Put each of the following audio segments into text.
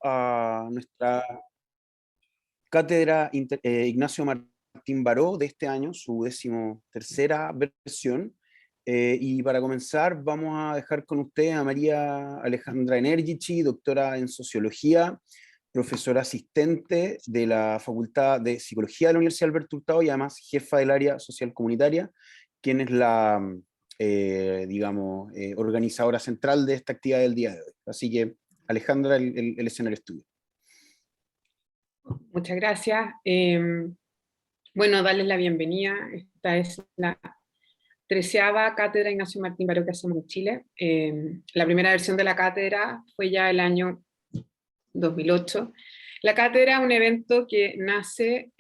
a nuestra cátedra Ignacio Martín Baró de este año, su 13ª versión. Y para comenzar vamos a dejar con usted a María Alejandra Energici, doctora en Sociología, profesora asistente de la Facultad de Psicología de la Universidad Alberto Hurtado y además jefa del área social comunitaria, quien es la, organizadora central de esta actividad del día de hoy. Así que, Alejandra, el escenario es tuyo. Muchas gracias. Bueno, darles la bienvenida. Esta es la 13ª cátedra Ignacio Martín Baró que hacemos en Chile. La primera versión de la cátedra fue ya el año 2008. La cátedra es un evento que nace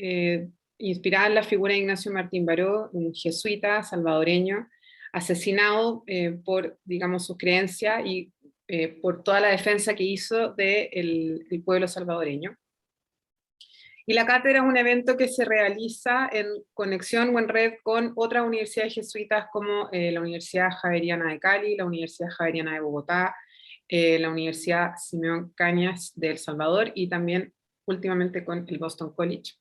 inspirada en la figura de Ignacio Martín Baró, un jesuita salvadoreño, asesinado por, digamos, sus creencias y por toda la defensa que hizo del pueblo salvadoreño. Y la cátedra es un evento que se realiza en conexión o en red con otras universidades jesuitas como la Universidad Javeriana de Cali, la Universidad Javeriana de Bogotá, la Universidad Simeón Cañas de El Salvador y también últimamente con el Boston College.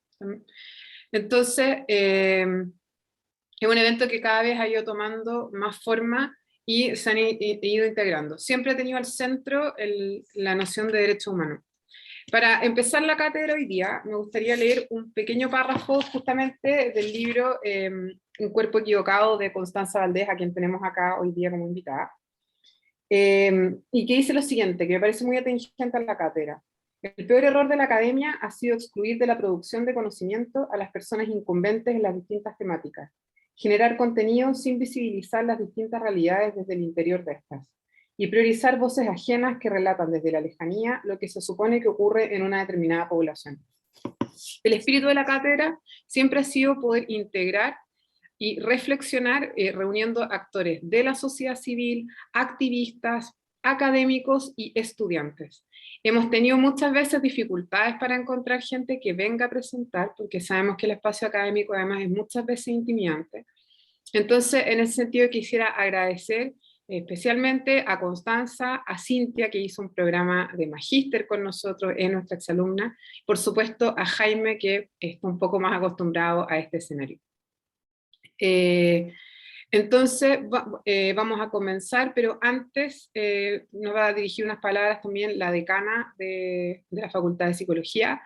Entonces, es un evento que cada vez ha ido tomando más forma y se han ido integrando. Siempre ha tenido al centro la noción de derecho humano. Para empezar la cátedra hoy día, me gustaría leer un pequeño párrafo justamente del libro Un cuerpo equivocado de Constanza Valdés, a quien tenemos acá hoy día como invitada, y que dice lo siguiente, que me parece muy atingente a la cátedra. El peor error de la academia ha sido excluir de la producción de conocimiento a las personas incumbentes en las distintas temáticas, generar contenido sin visibilizar las distintas realidades desde el interior de estas, y priorizar voces ajenas que relatan desde la lejanía lo que se supone que ocurre en una determinada población. El espíritu de la cátedra siempre ha sido poder integrar y reflexionar reuniendo actores de la sociedad civil, activistas, académicos y estudiantes. Hemos tenido muchas veces dificultades para encontrar gente que venga a presentar, porque sabemos que el espacio académico además es muchas veces intimidante. Entonces, en ese sentido quisiera agradecer especialmente a Constanza, a Cintia, que hizo un programa de magíster con nosotros, es nuestra exalumna, por supuesto a Jaime, que está un poco más acostumbrado a este escenario. Entonces, vamos a comenzar, pero antes nos va a dirigir unas palabras también la decana de la Facultad de Psicología,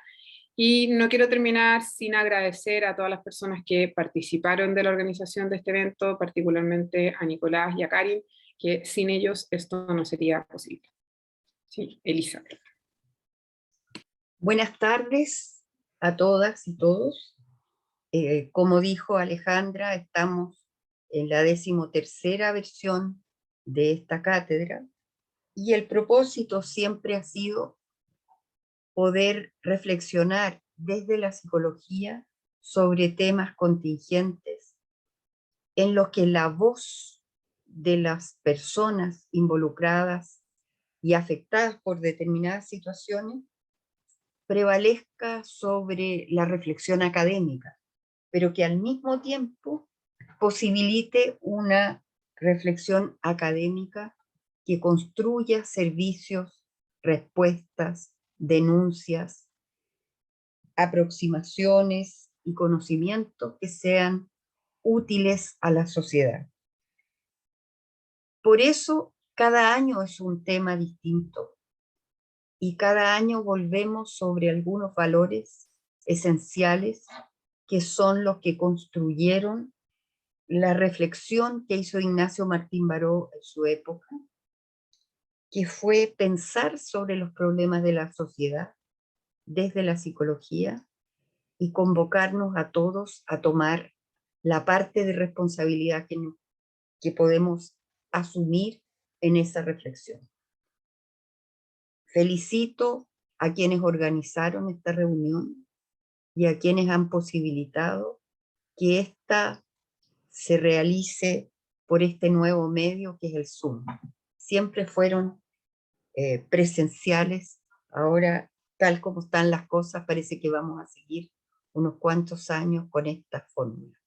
y no quiero terminar sin agradecer a todas las personas que participaron de la organización de este evento, particularmente a Nicolás y a Karin, que sin ellos esto no sería posible. Sí, Elizabeth. Buenas tardes a todas y todos. Como dijo Alejandra, estamos en la 13ª versión de esta cátedra y el propósito siempre ha sido poder reflexionar desde la psicología sobre temas contingentes en los que la voz de las personas involucradas y afectadas por determinadas situaciones prevalezca sobre la reflexión académica, pero que al mismo tiempo posibilite una reflexión académica que construya servicios, respuestas, denuncias, aproximaciones y conocimientos que sean útiles a la sociedad. Por eso, cada año es un tema distinto y cada año volvemos sobre algunos valores esenciales que son los que construyeron la reflexión que hizo Ignacio Martín Baró en su época, que fue pensar sobre los problemas de la sociedad desde la psicología y convocarnos a todos a tomar la parte de responsabilidad que podemos asumir en esa reflexión. Felicito a quienes organizaron esta reunión y a quienes han posibilitado que esta se realice por este nuevo medio que es el Zoom. Siempre fueron presenciales, ahora tal como están las cosas parece que vamos a seguir unos cuantos años con esta fórmula.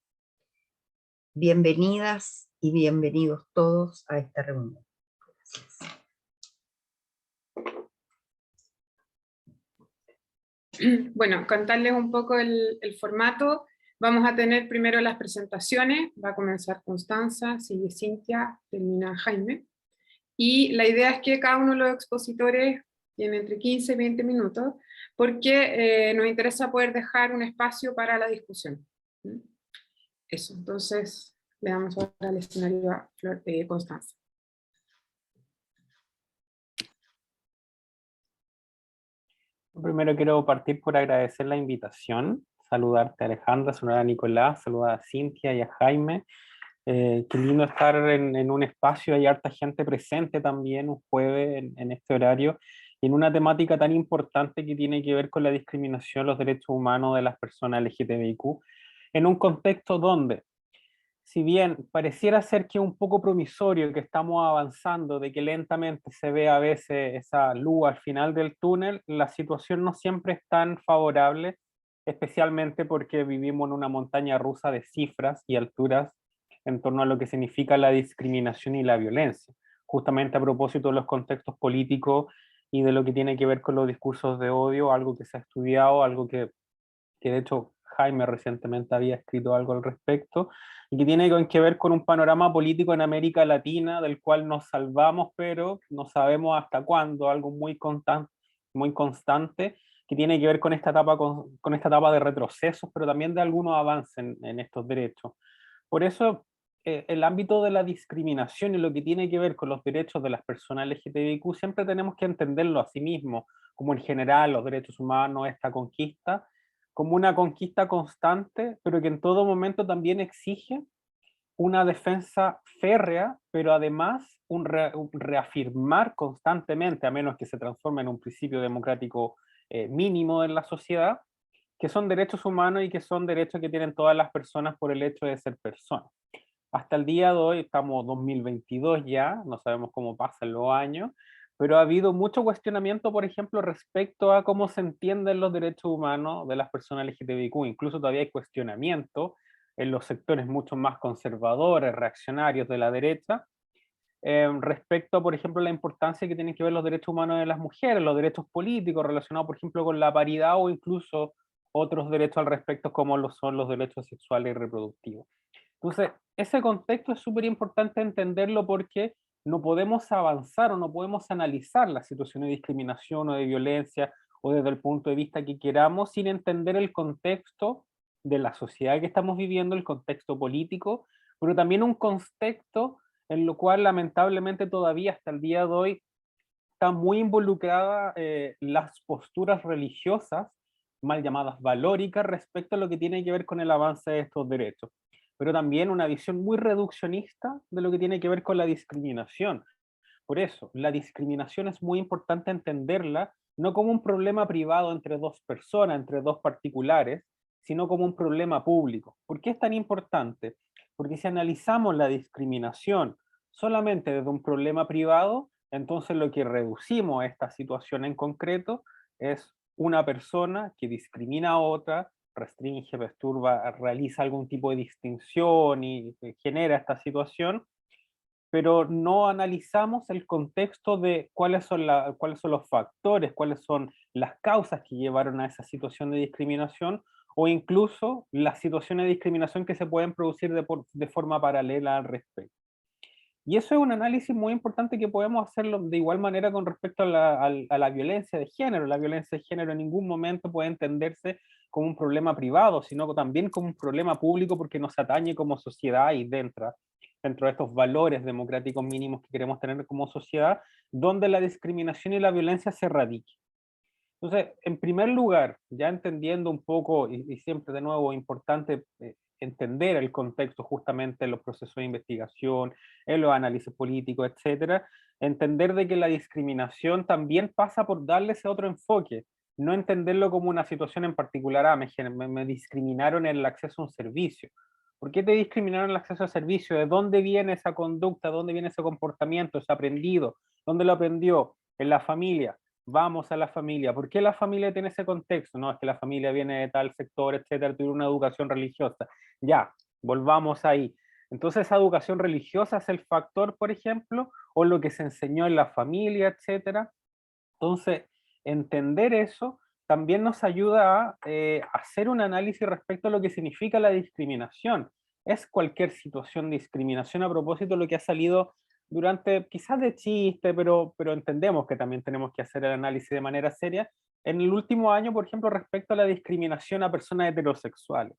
Bienvenidas y bienvenidos todos a esta reunión. Gracias. Bueno, contarles un poco el formato. Vamos a tener primero las presentaciones, va a comenzar Constanza, sigue Cintia, termina Jaime. Y la idea es que cada uno de los expositores tiene entre 15 y 20 minutos, porque nos interesa poder dejar un espacio para la discusión. Eso, entonces le damos ahora el escenario a Constanza. Primero quiero partir por agradecer la invitación, saludarte a Alejandra, saludar a Nicolás, saludar a Cintia y a Jaime. Qué lindo estar en un espacio, hay harta gente presente también un jueves en este horario, y en una temática tan importante que tiene que ver con la discriminación, los derechos humanos de las personas LGTBIQ, en un contexto donde, si bien pareciera ser que es un poco promisorio, que estamos avanzando, de que lentamente se ve a veces esa luz al final del túnel, la situación no siempre es tan favorable, especialmente porque vivimos en una montaña rusa de cifras y alturas en torno a lo que significa la discriminación y la violencia, justamente a propósito de los contextos políticos y de lo que tiene que ver con los discursos de odio, algo que se ha estudiado, algo que de hecho Jaime recientemente había escrito algo al respecto, y que tiene que ver con un panorama político en América Latina del cual nos salvamos, pero no sabemos hasta cuándo, algo muy constante, que tiene que ver con esta etapa, con esta etapa de retrocesos, pero también de algunos avances en estos derechos. Por eso, el ámbito de la discriminación y lo que tiene que ver con los derechos de las personas LGTBIQ, siempre tenemos que entenderlo a sí mismo, como en general los derechos humanos, esta conquista, como una conquista constante, pero que en todo momento también exige una defensa férrea, pero además un reafirmar constantemente, a menos que se transforme en un principio democrático mínimo en la sociedad, que son derechos humanos y que son derechos que tienen todas las personas por el hecho de ser personas. Hasta el día de hoy, estamos 2022 ya, no sabemos cómo pasan los años, pero ha habido mucho cuestionamiento, por ejemplo, respecto a cómo se entienden los derechos humanos de las personas LGTBIQ. Incluso todavía hay cuestionamiento en los sectores mucho más conservadores, reaccionarios de la derecha, respecto a, por ejemplo, la importancia que tienen que ver los derechos humanos de las mujeres, los derechos políticos relacionados, por ejemplo, con la paridad o incluso otros derechos al respecto, como lo son los derechos sexuales y reproductivos. Entonces, ese contexto es súper importante entenderlo porque no podemos avanzar o no podemos analizar la situación de discriminación o de violencia o desde el punto de vista que queramos sin entender el contexto de la sociedad que estamos viviendo, el contexto político, pero también un contexto en lo cual lamentablemente todavía hasta el día de hoy está muy involucrada las posturas religiosas, mal llamadas valóricas, respecto a lo que tiene que ver con el avance de estos derechos, pero también una visión muy reduccionista de lo que tiene que ver con la discriminación. Por eso, la discriminación es muy importante entenderla no como un problema privado entre dos personas, entre dos particulares, sino como un problema público. ¿Por qué es tan importante? Porque si analizamos la discriminación solamente desde un problema privado, entonces lo que reducimos a esta situación en concreto es una persona que discrimina a otra, restringe, perturba, realiza algún tipo de distinción y genera esta situación, pero no analizamos el contexto de cuáles son los factores, cuáles son las causas que llevaron a esa situación de discriminación, o incluso las situaciones de discriminación que se pueden producir de forma paralela al respecto. Y eso es un análisis muy importante que podemos hacerlo de igual manera con respecto a la violencia de género. La violencia de género en ningún momento puede entenderse como un problema privado, sino también como un problema público porque nos atañe como sociedad y dentro de estos valores democráticos mínimos que queremos tener como sociedad, donde la discriminación y la violencia se radique. Entonces, en primer lugar, ya entendiendo un poco, y siempre de nuevo importante entender el contexto justamente en los procesos de investigación, en los análisis políticos, etcétera, entender de que la discriminación también pasa por darle ese otro enfoque, no entenderlo como una situación en particular, me discriminaron en el acceso a un servicio. ¿Por qué te discriminaron el acceso al servicio? ¿De dónde viene esa conducta? ¿De dónde viene ese comportamiento? ¿Es aprendido? ¿Dónde lo aprendió? En la familia. Vamos a la familia. ¿Por qué la familia tiene ese contexto? No, es que la familia viene de tal sector, etcétera, tiene una educación religiosa. Ya, volvamos ahí. Entonces, ¿esa educación religiosa es el factor, por ejemplo, o lo que se enseñó en la familia, etcétera? Entonces, entender eso también nos ayuda a hacer un análisis respecto a lo que significa la discriminación. Es cualquier situación de discriminación, a propósito de lo que ha salido durante, quizás de chiste, pero entendemos que también tenemos que hacer el análisis de manera seria. En el último año, por ejemplo, respecto a la discriminación a personas heterosexuales.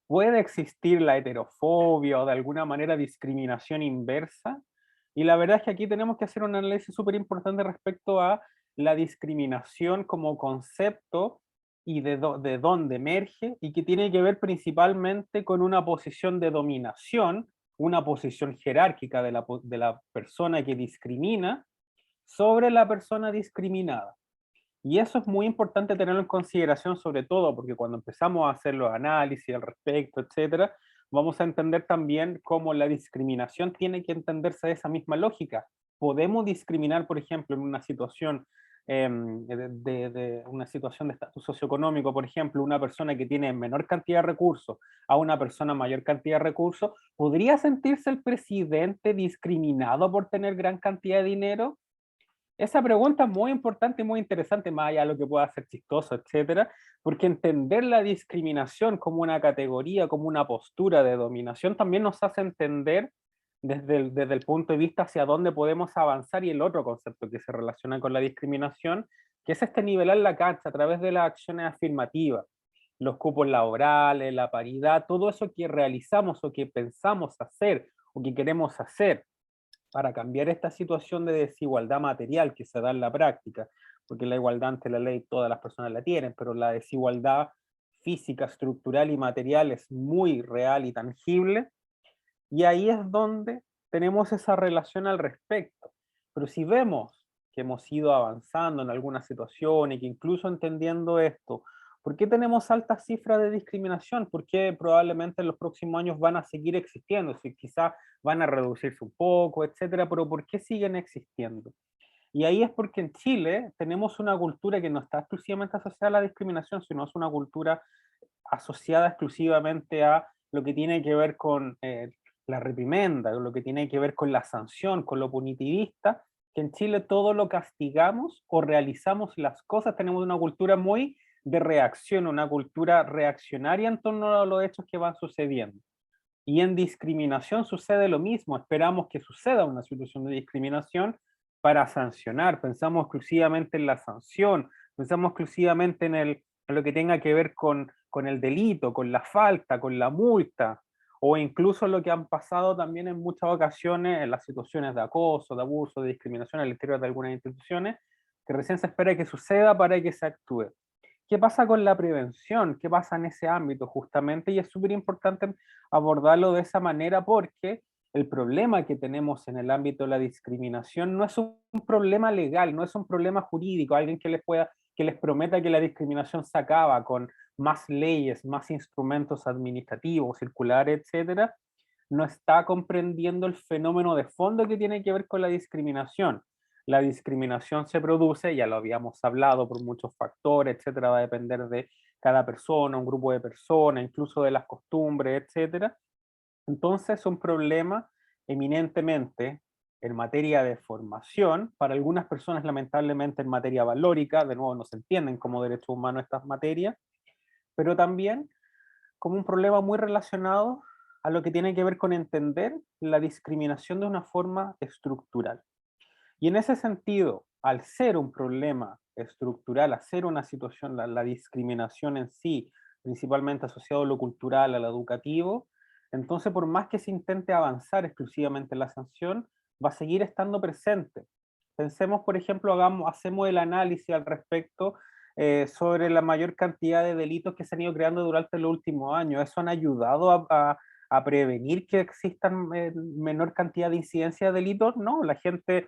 ¿Puede existir la heterofobia o de alguna manera discriminación inversa? Y la verdad es que aquí tenemos que hacer un análisis súper importante respecto a la discriminación como concepto y de dónde emerge, y que tiene que ver principalmente con una posición de dominación, una posición jerárquica de la persona que discrimina sobre la persona discriminada. Y eso es muy importante tenerlo en consideración, sobre todo porque cuando empezamos a hacer los análisis al respecto, etcétera, vamos a entender también cómo la discriminación tiene que entenderse de esa misma lógica. Podemos discriminar, por ejemplo, en una situación una situación de estatus socioeconómico, por ejemplo, una persona que tiene menor cantidad de recursos a una persona mayor cantidad de recursos, ¿podría sentirse el presidente discriminado por tener gran cantidad de dinero? Esa pregunta es muy importante y muy interesante, más allá de lo que pueda ser chistoso, etcétera, porque entender la discriminación como una categoría, como una postura de dominación, también nos hace entender desde el punto de vista hacia dónde podemos avanzar. Y el otro concepto que se relaciona con la discriminación, que es nivelar la cancha a través de las acciones afirmativas, los cupos laborales, la paridad, todo eso que realizamos o que pensamos hacer o que queremos hacer para cambiar esta situación de desigualdad material que se da en la práctica, porque la igualdad ante la ley todas las personas la tienen, pero la desigualdad física, estructural y material es muy real y tangible, y ahí es donde tenemos esa relación al respecto. Pero si vemos que hemos ido avanzando en alguna situación y que incluso entendiendo esto, ¿por qué tenemos altas cifras de discriminación? ¿Por qué probablemente en los próximos años van a seguir existiendo? Si quizás van a reducirse un poco, etcétera, pero ¿por qué siguen existiendo? Y ahí es porque en Chile tenemos una cultura que no está exclusivamente asociada a la discriminación, sino es una cultura asociada exclusivamente a lo que tiene que ver con la reprimenda, lo que tiene que ver con la sanción, con lo punitivista, que en Chile todo lo castigamos o realizamos las cosas, tenemos una cultura muy de reacción, una cultura reaccionaria en torno a los hechos que van sucediendo. Y en discriminación sucede lo mismo, esperamos que suceda una situación de discriminación para sancionar, pensamos exclusivamente en la sanción, pensamos exclusivamente en lo que tenga que ver con el delito, con la falta, con la multa, o incluso lo que han pasado también en muchas ocasiones en las situaciones de acoso, de abuso, de discriminación al interior de algunas instituciones, que recién se espera que suceda para que se actúe. ¿Qué pasa con la prevención? ¿Qué pasa en ese ámbito justamente? Y es súper importante abordarlo de esa manera, porque el problema que tenemos en el ámbito de la discriminación no es un problema legal, no es un problema jurídico, alguien que les prometa que la discriminación se acaba con más leyes, más instrumentos administrativos, circulares, etcétera, no está comprendiendo el fenómeno de fondo que tiene que ver con la discriminación. La discriminación se produce, ya lo habíamos hablado, por muchos factores, etcétera, va a depender de cada persona, un grupo de personas, incluso de las costumbres, etcétera. Entonces es un problema eminentemente en materia de formación, para algunas personas lamentablemente en materia valórica, de nuevo no se entienden como derechos humanos estas materias, pero también como un problema muy relacionado a lo que tiene que ver con entender la discriminación de una forma estructural. Y en ese sentido, al ser un problema estructural, al ser una situación, la discriminación en sí, principalmente asociado a lo cultural, a lo educativo, entonces por más que se intente avanzar exclusivamente en la sanción, va a seguir estando presente. Pensemos, por ejemplo, hacemos el análisis al respecto sobre la mayor cantidad de delitos que se han ido creando durante los últimos años. ¿Eso han ayudado a prevenir que existan menor cantidad de incidencia de delitos? No, la gente,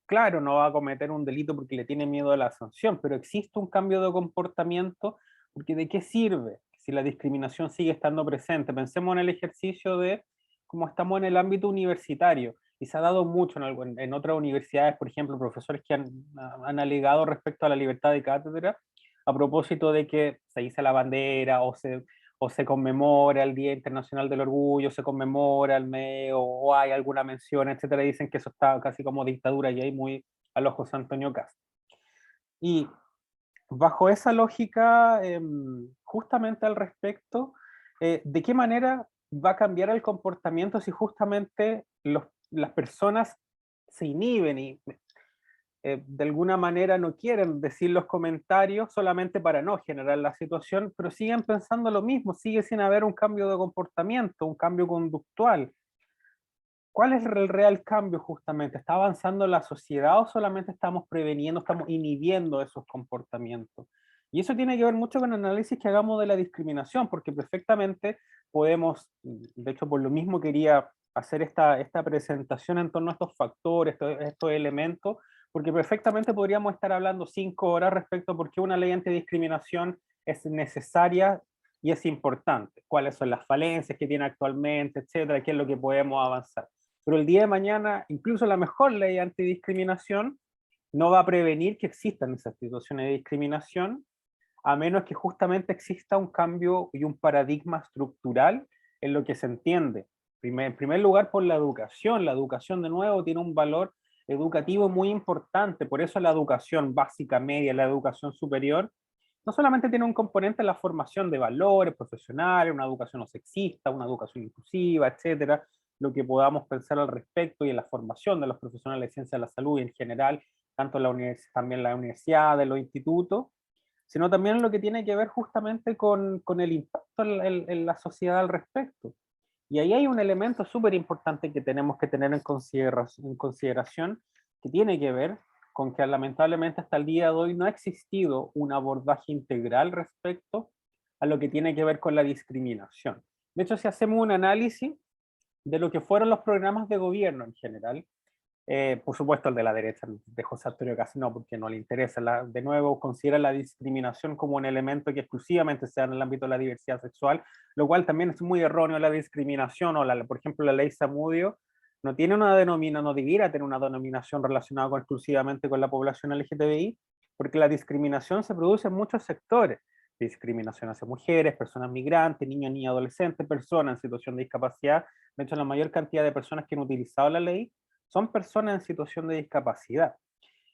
claro, no va a cometer un delito porque le tiene miedo a la sanción, pero existe un cambio de comportamiento, porque ¿de qué sirve si la discriminación sigue estando presente? Pensemos en el ejercicio de cómo estamos en el ámbito universitario, y se ha dado mucho en otras universidades, por ejemplo, profesores que han alegado respecto a la libertad de cátedra, a propósito de que se iza la bandera o se conmemora el Día Internacional del Orgullo, se conmemora el mes, o hay alguna mención, etcétera, dicen que eso está casi como dictadura y ahí muy a los José Antonio Cast. Y bajo esa lógica, justamente al respecto, ¿de qué manera va a cambiar el comportamiento si justamente las personas se inhiben y de alguna manera no quieren decir los comentarios solamente para no generar la situación, pero siguen pensando lo mismo, sigue sin haber un cambio de comportamiento, un cambio conductual? ¿Cuál es el real cambio justamente? ¿Está avanzando la sociedad o solamente estamos preveniendo, estamos inhibiendo esos comportamientos? Y eso tiene que ver mucho con el análisis que hagamos de la discriminación, porque perfectamente podemos, de hecho por lo mismo quería hacer esta presentación en torno a estos factores, estos elementos, porque perfectamente podríamos estar hablando 5 horas respecto a por qué una ley antidiscriminación es necesaria y es importante, cuáles son las falencias que tiene actualmente, etcétera, qué es lo que podemos avanzar. Pero el día de mañana, incluso la mejor ley antidiscriminación no va a prevenir que existan esas situaciones de discriminación, a menos que justamente exista un cambio y un paradigma estructural en lo que se entiende. En primer lugar, por la educación. La educación, de nuevo, tiene un valor educativo muy importante. Por eso la educación básica, media, la educación superior, no solamente tiene un componente en la formación de valores profesionales, una educación no sexista, una educación inclusiva, etcétera, lo que podamos pensar al respecto, y en la formación de los profesionales de ciencia de la salud y en general, tanto en la también la universidad, en los institutos, sino también en lo que tiene que ver justamente con el impacto en la sociedad al respecto. Y ahí hay un elemento súper importante que tenemos que tener en consideración, que tiene que ver con que lamentablemente hasta el día de hoy no ha existido un abordaje integral respecto a lo que tiene que ver con la discriminación. De hecho, si hacemos un análisis de lo que fueron los programas de gobierno en general, por supuesto el de la derecha, de José Antonio Cast no, porque no le interesa, de nuevo considera la discriminación como un elemento que exclusivamente se da en el ámbito de la diversidad sexual, lo cual también es muy erróneo. La discriminación, o por ejemplo la ley Zamudio, no tiene una denominación, no debiera tener una denominación relacionada exclusivamente con la población LGTBI, porque la discriminación se produce en muchos sectores: discriminación hacia mujeres, personas migrantes, niños, niñas, adolescentes, personas en situación de discapacidad. De hecho, la mayor cantidad de personas que han utilizado la ley son personas en situación de discapacidad.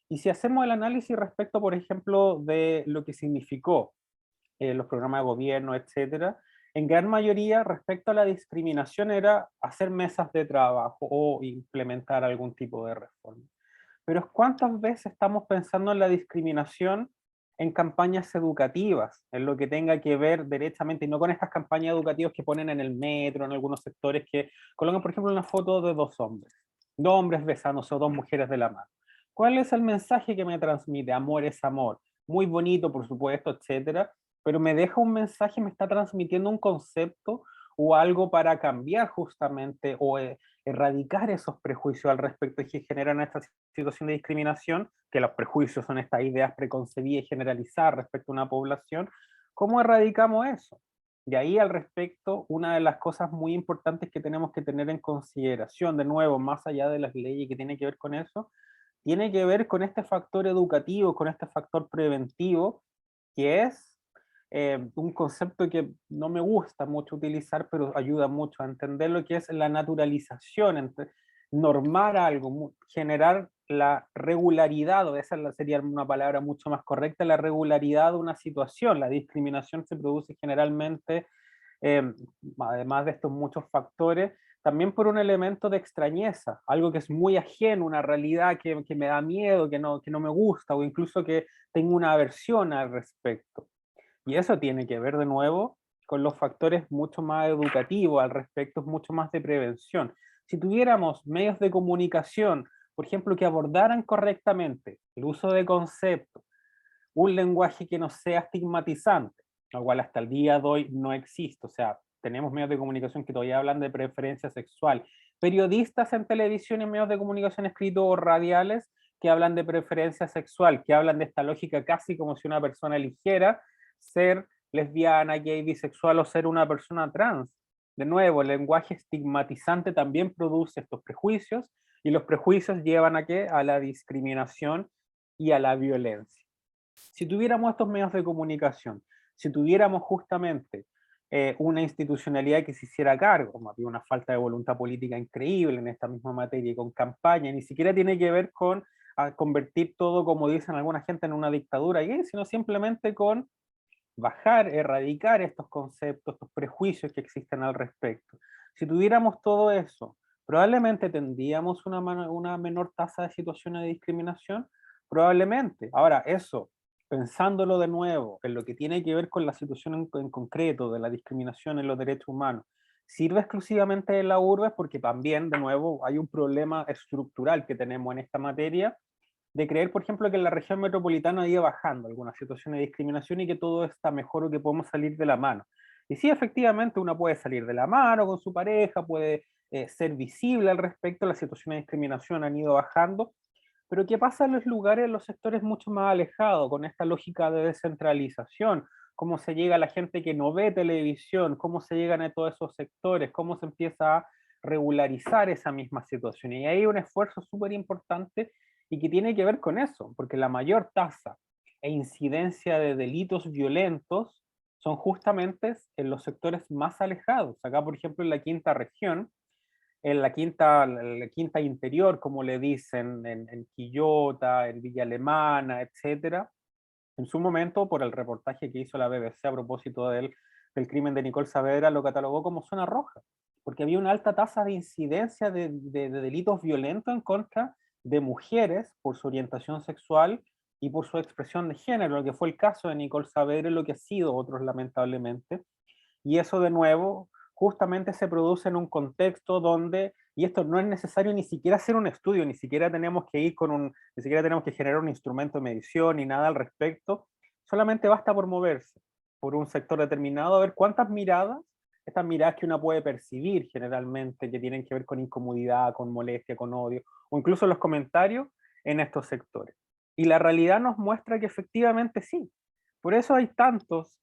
Y si hacemos el análisis respecto, por ejemplo, de lo que significó los programas de gobierno, etcétera, en gran mayoría respecto a la discriminación era hacer mesas de trabajo o implementar algún tipo de reforma. Pero ¿cuántas veces estamos pensando en la discriminación en campañas educativas, en lo que tenga que ver derechamente, y no con estas campañas educativas que ponen en el metro, en algunos sectores, que colocan, por ejemplo, una foto de dos hombres besándose o dos mujeres de la mano? ¿Cuál es el mensaje que me transmite? Amor es amor. Muy bonito, por supuesto, etcétera, pero me deja un mensaje, me está transmitiendo un concepto o algo para cambiar justamente o erradicar esos prejuicios al respecto y que generan esta situación de discriminación, que los prejuicios son estas ideas preconcebidas y generalizadas respecto a una población. ¿Cómo erradicamos eso? Y ahí al respecto, una de las cosas muy importantes que tenemos que tener en consideración, de nuevo, más allá de las leyes que tiene que ver con eso, tiene que ver con este factor educativo, con este factor preventivo, que es un concepto que no me gusta mucho utilizar, pero ayuda mucho a entender lo que es la naturalización, normar algo, generar la regularidad, o esa sería una palabra mucho más correcta, la regularidad de una situación. La discriminación se produce generalmente, eh, además de estos muchos factores, también por un elemento de extrañeza, algo que es muy ajeno, una realidad que me da miedo, que no me gusta, o incluso que tengo una aversión al respecto. Y eso tiene que ver de nuevo con los factores mucho más educativos al respecto, mucho más de prevención. Si tuviéramos medios de comunicación, por ejemplo, que abordaran correctamente el uso de conceptos, un lenguaje que no sea estigmatizante, lo cual hasta el día de hoy no existe. O sea, tenemos medios de comunicación que todavía hablan de preferencia sexual, periodistas en televisión y medios de comunicación escritos o radiales que hablan de preferencia sexual, que hablan de esta lógica casi como si una persona eligiera ser lesbiana, gay, bisexual o ser una persona trans. De nuevo, el lenguaje estigmatizante también produce estos prejuicios, y los prejuicios llevan a ¿qué? A la discriminación y a la violencia. Si tuviéramos estos medios de comunicación, si tuviéramos justamente una institucionalidad que se hiciera cargo, había una falta de voluntad política increíble en esta misma materia y con campaña, ni siquiera tiene que ver con a convertir todo, como dicen alguna gente, en una dictadura gay, sino simplemente con bajar, erradicar estos conceptos, estos prejuicios que existen al respecto. Si tuviéramos todo eso, probablemente tendríamos una menor tasa de situaciones de discriminación, probablemente. Ahora, eso, pensándolo de nuevo, en lo que tiene que ver con la situación en concreto de la discriminación en los derechos humanos, ¿sirve exclusivamente de la urbe? Porque también, de nuevo, hay un problema estructural que tenemos en esta materia, de creer, por ejemplo, que en la región metropolitana ha ido bajando algunas situaciones de discriminación y que todo está mejor o que podemos salir de la mano. Y sí, efectivamente, uno puede salir de la mano con su pareja, puede ser visible al respecto, las situaciones de discriminación han ido bajando, pero ¿qué pasa en los lugares, en los sectores mucho más alejados, con esta lógica de descentralización? ¿Cómo se llega a la gente que no ve televisión? ¿Cómo se llegan a todos esos sectores? ¿Cómo se empieza a regularizar esa misma situación? Y hay un esfuerzo súper importante y que tiene que ver con eso, porque la mayor tasa e incidencia de delitos violentos son justamente en los sectores más alejados. Acá, por ejemplo, en la quinta región, en la quinta interior, como le dicen, en Quillota, en Villa Alemana, etcétera, en su momento, por el reportaje que hizo la BBC a propósito del crimen de Nicole Saavedra, lo catalogó como zona roja, porque había una alta tasa de incidencia de delitos violentos en contra de mujeres por su orientación sexual y por su expresión de género, lo que fue el caso de Nicole Saavedra y lo que ha sido otros lamentablemente. Y eso de nuevo justamente se produce en un contexto donde, y esto no es necesario ni siquiera hacer un estudio, ni siquiera tenemos que ir ni siquiera tenemos que generar un instrumento de medición ni nada al respecto, solamente basta por moverse por un sector determinado, a ver cuántas miradas, estas miradas que uno puede percibir generalmente, que tienen que ver con incomodidad, con molestia, con odio, o incluso los comentarios en estos sectores. Y la realidad nos muestra que efectivamente sí. Por eso hay tantos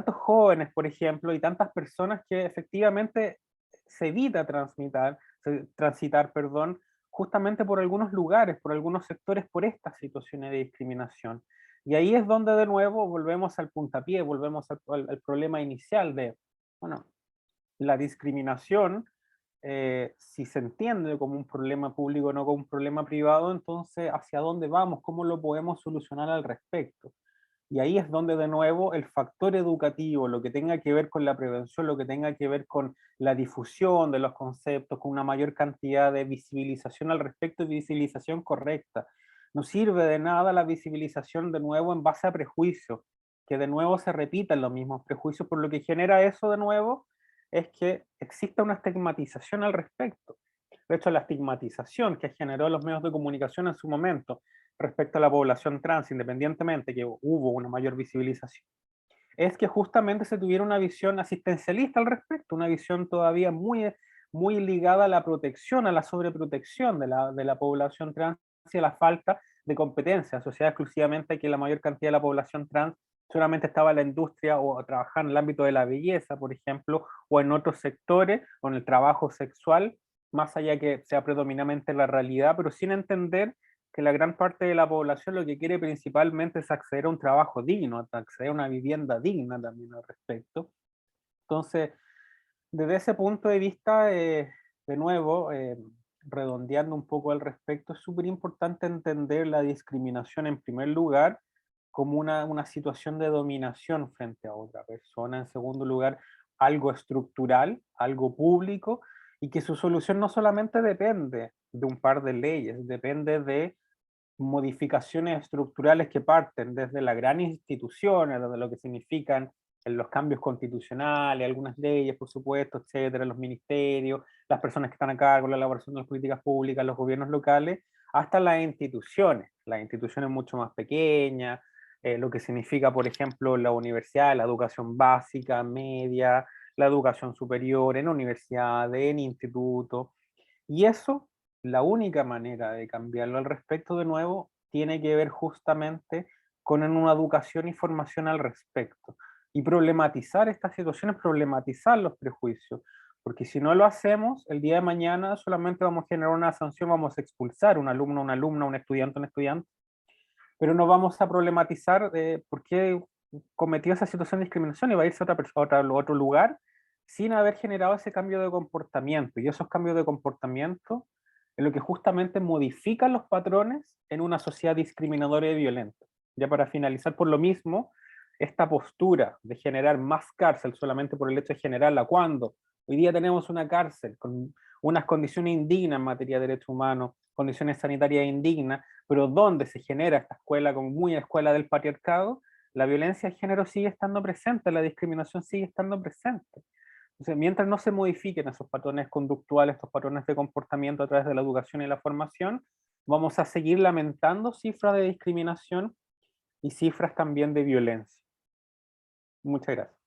jóvenes, por ejemplo, y tantas personas que efectivamente se evita transitar, perdón, justamente por algunos lugares, por algunos sectores, por estas situaciones de discriminación. Y ahí es donde de nuevo volvemos al puntapié, volvemos al problema inicial de, bueno, la discriminación, si se entiende como un problema público, no como un problema privado, entonces ¿hacia dónde vamos? ¿Cómo lo podemos solucionar al respecto? Y ahí es donde de nuevo el factor educativo, lo que tenga que ver con la prevención, lo que tenga que ver con la difusión de los conceptos, con una mayor cantidad de visibilización al respecto y visibilización correcta. No sirve de nada la visibilización de nuevo en base a prejuicios, que de nuevo se repitan los mismos prejuicios, por lo que genera eso de nuevo es que exista una estigmatización al respecto. De hecho, la estigmatización que generó los medios de comunicación en su momento respecto a la población trans, independientemente que hubo una mayor visibilización, es que justamente se tuviera una visión asistencialista al respecto, una visión todavía muy ligada a la protección, a la sobreprotección de la población trans y a la falta de competencia, asociada exclusivamente a que la mayor cantidad de la población trans solamente estaba en la industria o trabajaba en el ámbito de la belleza, por ejemplo, o en otros sectores, o en el trabajo sexual, más allá que sea predominantemente la realidad, pero sin entender que la gran parte de la población lo que quiere principalmente es acceder a un trabajo digno, acceder a una vivienda digna también al respecto. Entonces, desde ese punto de vista, de nuevo, redondeando un poco al respecto, es súper importante entender la discriminación en primer lugar como una situación de dominación frente a otra persona, en segundo lugar, algo estructural, algo público, y que su solución no solamente depende de un par de leyes, depende de modificaciones estructurales que parten desde las grandes instituciones, desde lo que significan en los cambios constitucionales, algunas leyes, por supuesto, etcétera, los ministerios, las personas que están a cargo de la elaboración de las políticas públicas, los gobiernos locales, hasta las instituciones mucho más pequeñas, lo que significa, por ejemplo, la universidad, la educación básica, media, la educación superior, en universidades, en institutos, y eso, la única manera de cambiarlo al respecto de nuevo, tiene que ver justamente con una educación y formación al respecto. Y problematizar estas situaciones, problematizar los prejuicios. Porque si no lo hacemos, el día de mañana solamente vamos a generar una sanción, vamos a expulsar a un alumno, una alumna, un estudiante, pero no vamos a problematizar por qué cometió esa situación de discriminación y va a irse a otro lugar sin haber generado ese cambio de comportamiento. Y esos cambios de comportamiento en lo que justamente modifican los patrones en una sociedad discriminadora y violenta. Ya para finalizar, por lo mismo, esta postura de generar más cárcel solamente por el hecho de generarla, cuando hoy día tenemos una cárcel con unas condiciones indignas en materia de derechos humanos, condiciones sanitarias indignas, pero donde se genera esta escuela como muy escuela del patriarcado, la violencia de género sigue estando presente, la discriminación sigue estando presente. Entonces, mientras no se modifiquen esos patrones conductuales, estos patrones de comportamiento a través de la educación y la formación, vamos a seguir lamentando cifras de discriminación y cifras también de violencia. Muchas gracias.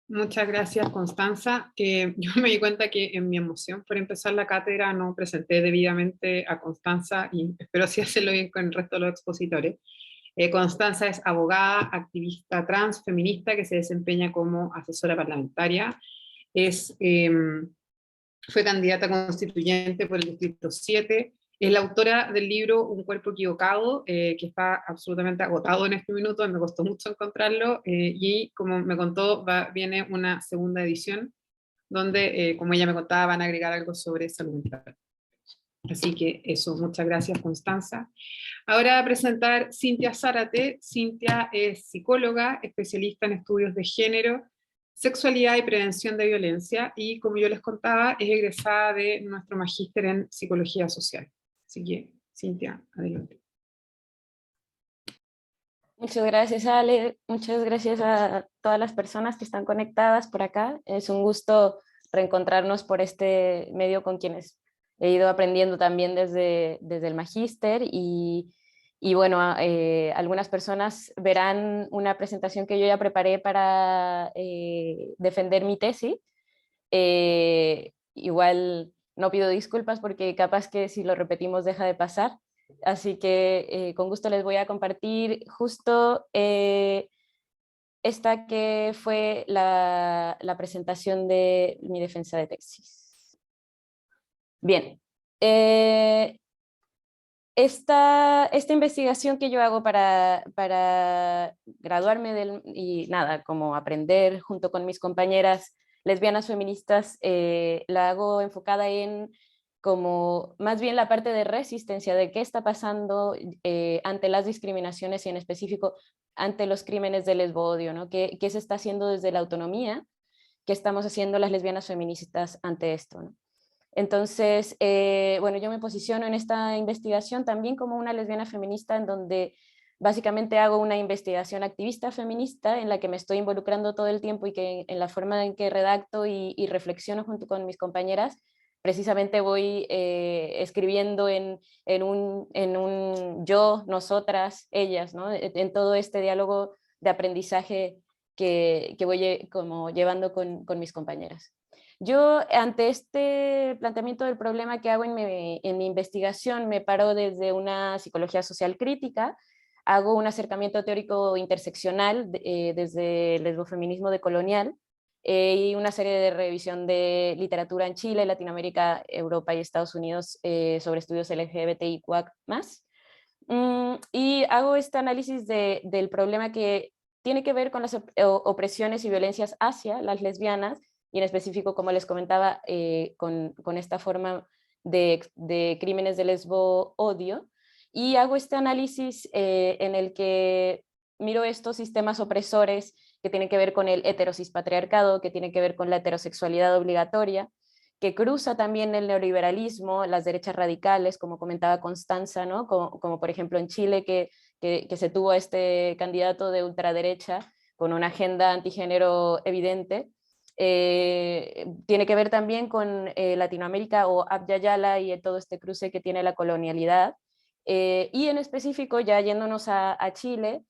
Muchas gracias, Constanza. Yo me di cuenta que en mi emoción por empezar la cátedra no presenté debidamente a Constanza y espero sí hacerlo bien con el resto de los expositores. Constanza es abogada, activista trans, feminista, que se desempeña como asesora parlamentaria. Fue candidata constituyente por el Distrito 7. Es la autora del libro Un cuerpo equivocado, que está absolutamente agotado en este minuto, me costó mucho encontrarlo, y como me contó, viene una segunda edición, donde, como ella me contaba, van a agregar algo sobre salud mental. Así que eso, muchas gracias, Constanza. Ahora a presentar Cintia Zárate. Cintia es psicóloga, especialista en estudios de género, sexualidad y prevención de violencia, y como yo les contaba, es egresada de nuestro magíster en psicología social. Así que, Cintia, adelante. Muchas gracias, Ale. Muchas gracias a todas las personas que están conectadas por acá. Es un gusto reencontrarnos por este medio con quienes he ido aprendiendo también desde el magíster y bueno, algunas personas verán una presentación que yo ya preparé para defender mi tesis. Igual no pido disculpas porque capaz que si lo repetimos deja de pasar. Así que con gusto les voy a compartir justo esta que fue la presentación de mi defensa de tesis. Bien. Esta investigación que yo hago para graduarme y nada, como aprender junto con mis compañeras lesbianas feministas, la hago enfocada en como más bien la parte de resistencia de qué está pasando ante las discriminaciones y en específico ante los crímenes de lesbodio, ¿no? ¿Qué se está haciendo desde la autonomía? ¿Qué estamos haciendo las lesbianas feministas ante esto, ¿no? Entonces, bueno, yo me posiciono en esta investigación también como una lesbiana feminista en donde básicamente hago una investigación activista feminista en la que me estoy involucrando todo el tiempo y que en la forma en que redacto y reflexiono junto con mis compañeras, precisamente voy escribiendo en un yo, nosotras, ellas, ¿no? En todo este diálogo de aprendizaje que voy como llevando con mis compañeras. Yo ante este planteamiento del problema que hago en mi investigación me paro desde una psicología social crítica, hago un acercamiento teórico interseccional desde el lesbofeminismo decolonial y una serie de revisión de literatura en Chile, Latinoamérica, Europa y Estados Unidos sobre estudios LGBTIQ+. Y hago este análisis del problema que tiene que ver con las opresiones y violencias hacia las lesbianas y en específico, como les comentaba, con esta forma de crímenes de lesbo-odio, y hago este análisis en el que miro estos sistemas opresores que tienen que ver con el heterosis-patriarcado, que tienen que ver con la heterosexualidad obligatoria, que cruza también el neoliberalismo, las derechas radicales, como comentaba Constanza, ¿no? Como por ejemplo en Chile, que se tuvo a este candidato de ultraderecha con una agenda antigénero evidente. Tiene que ver también con Latinoamérica o Abya Yala y todo este cruce que tiene la colonialidad. Y en específico, ya yéndonos a Chile,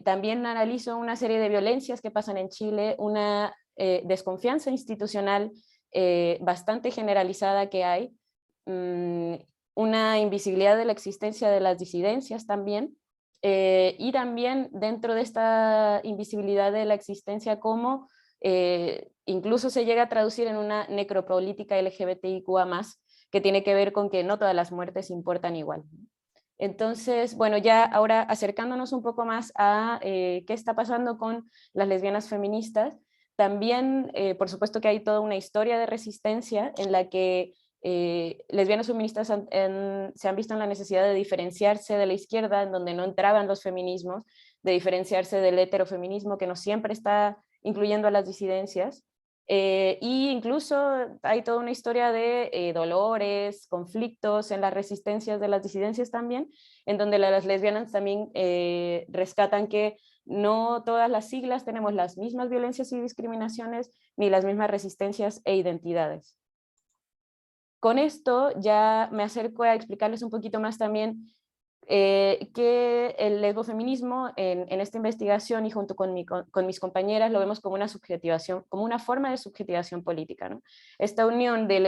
también analizo una serie de violencias que pasan en Chile, una desconfianza institucional bastante generalizada que hay, una invisibilidad de la existencia de las disidencias también, y también dentro de esta invisibilidad de la existencia como incluso se llega a traducir en una necropolítica LGBTIQA+, que tiene que ver con que no todas las muertes importan igual. Entonces, bueno, ya ahora acercándonos un poco más a qué está pasando con las lesbianas feministas, también, por supuesto que hay toda una historia de resistencia en la que lesbianas feministas se han visto en la necesidad de diferenciarse de la izquierda, en donde no entraban los feminismos, de diferenciarse del heterofeminismo, que no siempre está incluyendo a las disidencias. Y incluso hay toda una historia de dolores, conflictos en las resistencias de las disidencias también, en donde las lesbianas también rescatan que no todas las siglas tenemos las mismas violencias y discriminaciones, ni las mismas resistencias e identidades. Con esto ya me acerco a explicarles un poquito más también que el lesbofeminismo en esta investigación y junto con mis compañeras lo vemos como una subjetivación, como una forma de subjetivación política, ¿no? Esta unión de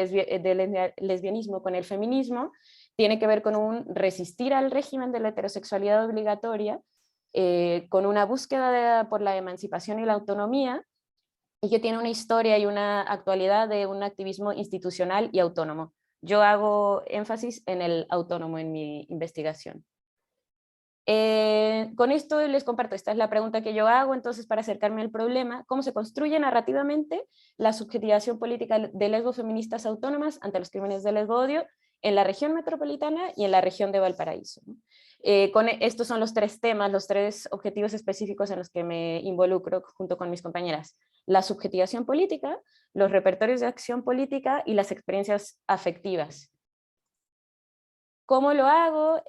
lesbianismo con el feminismo tiene que ver con un resistir al régimen de la heterosexualidad obligatoria, con una búsqueda por la emancipación y la autonomía, y que tiene una historia y una actualidad de un activismo institucional y autónomo. Yo hago énfasis en el autónomo en mi investigación. Con esto les comparto, esta es la pregunta que yo hago, entonces para acercarme al problema, ¿cómo se construye narrativamente la subjetivación política de lesbofeministas autónomas ante los crímenes de lesbodio en la región metropolitana y en la región de Valparaíso? Estos son los tres temas, los tres objetivos específicos en los que me involucro junto con mis compañeras: la subjetivación política, los repertorios de acción política y las experiencias afectivas. ¿Cómo lo hago?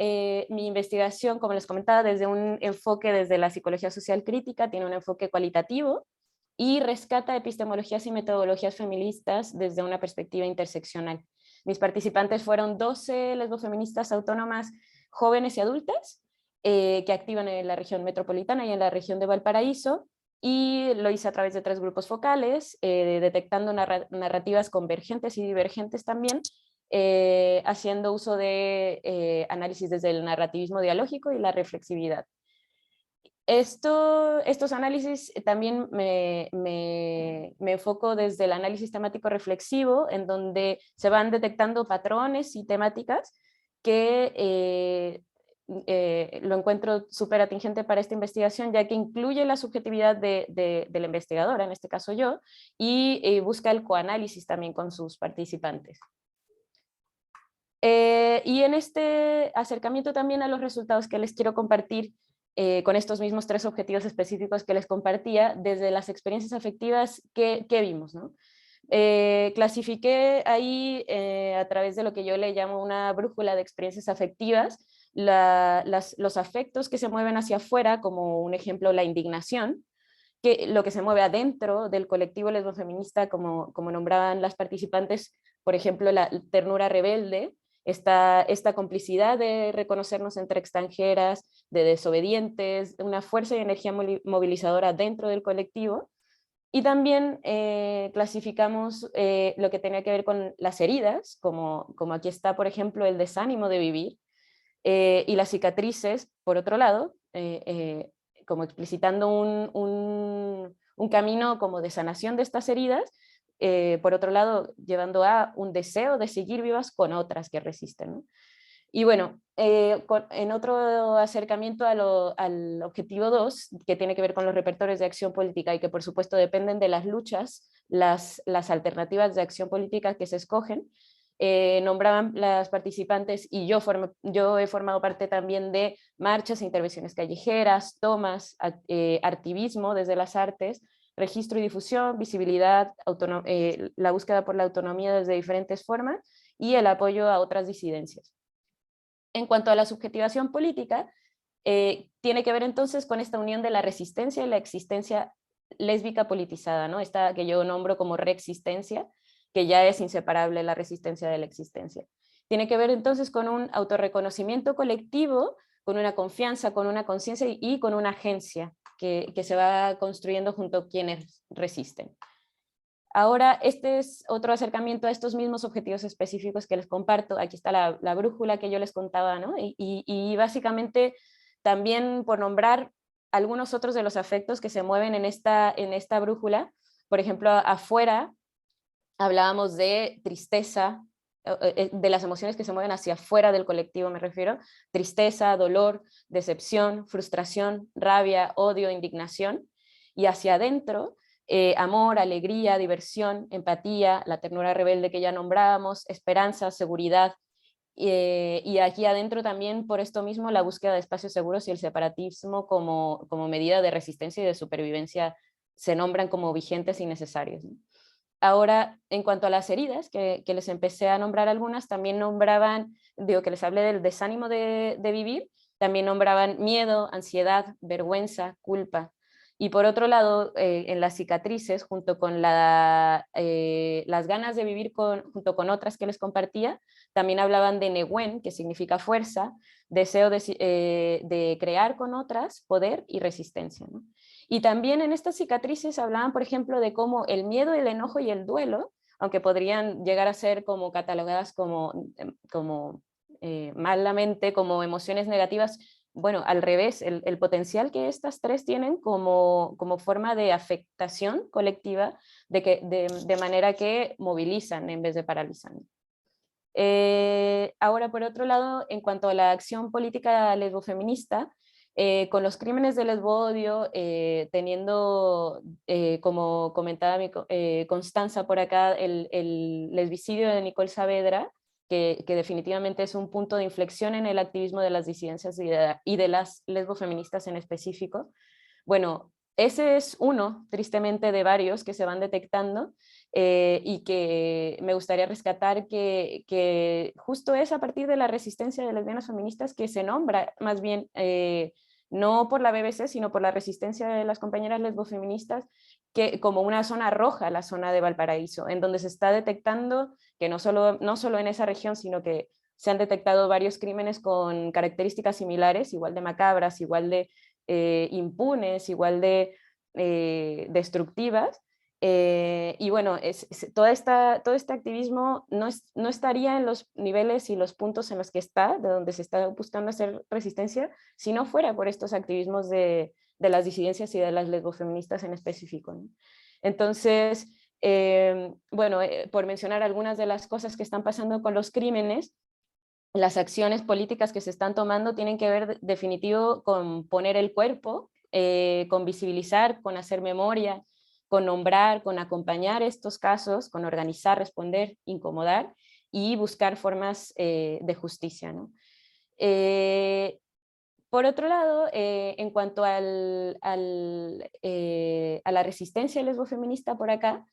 Mi investigación, como les comentaba, desde un enfoque desde la psicología social crítica, tiene un enfoque cualitativo y rescata epistemologías y metodologías feministas desde una perspectiva interseccional. Mis participantes fueron 12 lesbofeministas autónomas jóvenes y adultas que activan en la región metropolitana y en la región de Valparaíso, y lo hice a través de 3 grupos focales, detectando narrativas convergentes y divergentes también, haciendo uso de análisis desde el narrativismo dialógico y la reflexividad. Estos análisis también me enfoco desde el análisis temático reflexivo, en donde se van detectando patrones y temáticas que lo encuentro súper atingente para esta investigación, ya que incluye la subjetividad de la investigadora, en este caso yo, y busca el coanálisis también con sus participantes. Y en este acercamiento también a los resultados que les quiero compartir, con estos mismos 3 objetivos específicos que les compartía, desde las experiencias afectivas que vimos, ¿no? Clasifiqué ahí, a través de lo que yo le llamo una brújula de experiencias afectivas, los afectos que se mueven hacia afuera, como un ejemplo la indignación, lo que se mueve adentro del colectivo lesbofeminista, como nombraban las participantes, por ejemplo, la ternura rebelde, esta complicidad de reconocernos entre extranjeras, de desobedientes, una fuerza y energía movilizadora dentro del colectivo. Y también clasificamos lo que tenía que ver con las heridas, como aquí está, por ejemplo, el desánimo de vivir, y las cicatrices, por otro lado, como explicitando un camino como de sanación de estas heridas, por otro lado, llevando a un deseo de seguir vivas con otras que resisten, ¿no? Y bueno, en otro acercamiento al objetivo 2, que tiene que ver con los repertorios de acción política y que por supuesto dependen de las luchas, las alternativas de acción política que se escogen, nombraban las participantes, y yo he formado parte también de marchas e intervenciones callejeras, tomas, activismo desde las artes, registro y difusión, visibilidad, la búsqueda por la autonomía desde diferentes formas y el apoyo a otras disidencias. En cuanto a la subjetivación política, tiene que ver entonces con esta unión de la resistencia y la existencia lésbica politizada, ¿no? Esta que yo nombro como reexistencia, que ya es inseparable la resistencia de la existencia. Tiene que ver entonces con un autorreconocimiento colectivo, con una confianza, con una conciencia y con una agencia que se va construyendo junto a quienes resisten. Ahora, este es otro acercamiento a estos mismos objetivos específicos que les comparto. Aquí está la brújula que yo les contaba, ¿no? Y básicamente también por nombrar algunos otros de los afectos que se mueven en esta brújula. Por ejemplo, afuera hablábamos de tristeza, de las emociones que se mueven hacia afuera del colectivo, me refiero: tristeza, dolor, decepción, frustración, rabia, odio, indignación. Y hacia adentro amor, alegría, diversión, empatía, la ternura rebelde que ya nombrábamos, esperanza, seguridad, y aquí adentro también por esto mismo la búsqueda de espacios seguros y el separatismo como medida de resistencia y de supervivencia se nombran como vigentes y necesarios, ¿no? Ahora, en cuanto a las heridas, que les empecé a nombrar algunas, también nombraban, digo que les hablé del desánimo de vivir, también nombraban miedo, ansiedad, vergüenza, culpa. Y por otro lado, en las cicatrices, junto con las ganas de vivir junto con otras que les compartía, también hablaban de Nehuen, que significa fuerza, deseo de crear con otras, poder y resistencia, ¿no? Y también en estas cicatrices hablaban, por ejemplo, de cómo el miedo, el enojo y el duelo, aunque podrían llegar a ser como catalogadas como malamente, como emociones negativas, bueno, al revés, el potencial que estas tres tienen como forma de afectación colectiva, de manera que movilizan en vez de paralizan. Ahora, por otro lado, en cuanto a la acción política lesbofeminista, con los crímenes de lesbodio, teniendo, como comentaba Constanza por acá, el lesbicidio de Nicole Saavedra, que definitivamente es un punto de inflexión en el activismo de las disidencias y de las lesbofeministas en específico. Bueno, ese es uno, tristemente, de varios que se van detectando, y que me gustaría rescatar que justo es a partir de la resistencia de lesbianas feministas que se nombra más bien, no por la BBC, sino por la resistencia de las compañeras lesbofeministas, que como una zona roja, la zona de Valparaíso, en donde se está detectando que no solo en esa región, sino que se han detectado varios crímenes con características similares, igual de macabras, igual de impunes, igual de destructivas. Y bueno, todo este activismo no estaría en los niveles y los puntos en los que está, de donde se está buscando hacer resistencia, si no fuera por estos activismos de las disidencias y de las lesbofeministas en específico, ¿no? Entonces, bueno, por mencionar algunas de las cosas que están pasando con los crímenes, las acciones políticas que se están tomando tienen que ver definitivo con poner el cuerpo, con visibilizar, con hacer memoria, con nombrar, con acompañar estos casos, con organizar, responder, incomodar y buscar formas de justicia, ¿no? Por otro lado, en cuanto a la resistencia lesbofeminista por acá,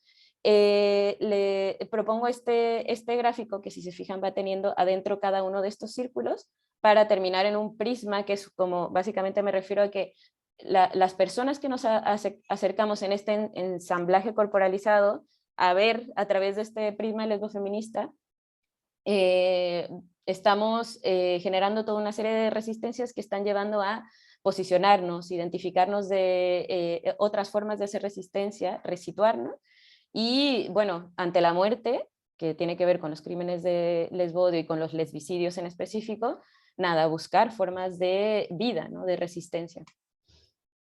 le propongo este gráfico que, si se fijan, va teniendo adentro cada uno de estos círculos para terminar en un prisma que es como, básicamente me refiero a que las personas que nos acercamos en este ensamblaje corporalizado a ver a través de este prisma lesbofeminista, estamos generando toda una serie de resistencias que están llevando a posicionarnos, identificarnos de otras formas de hacer resistencia, resituarnos, y bueno, ante la muerte, que tiene que ver con los crímenes de lesbodio y con los lesbicidios en específico, nada, buscar formas de vida, ¿no? De resistencia.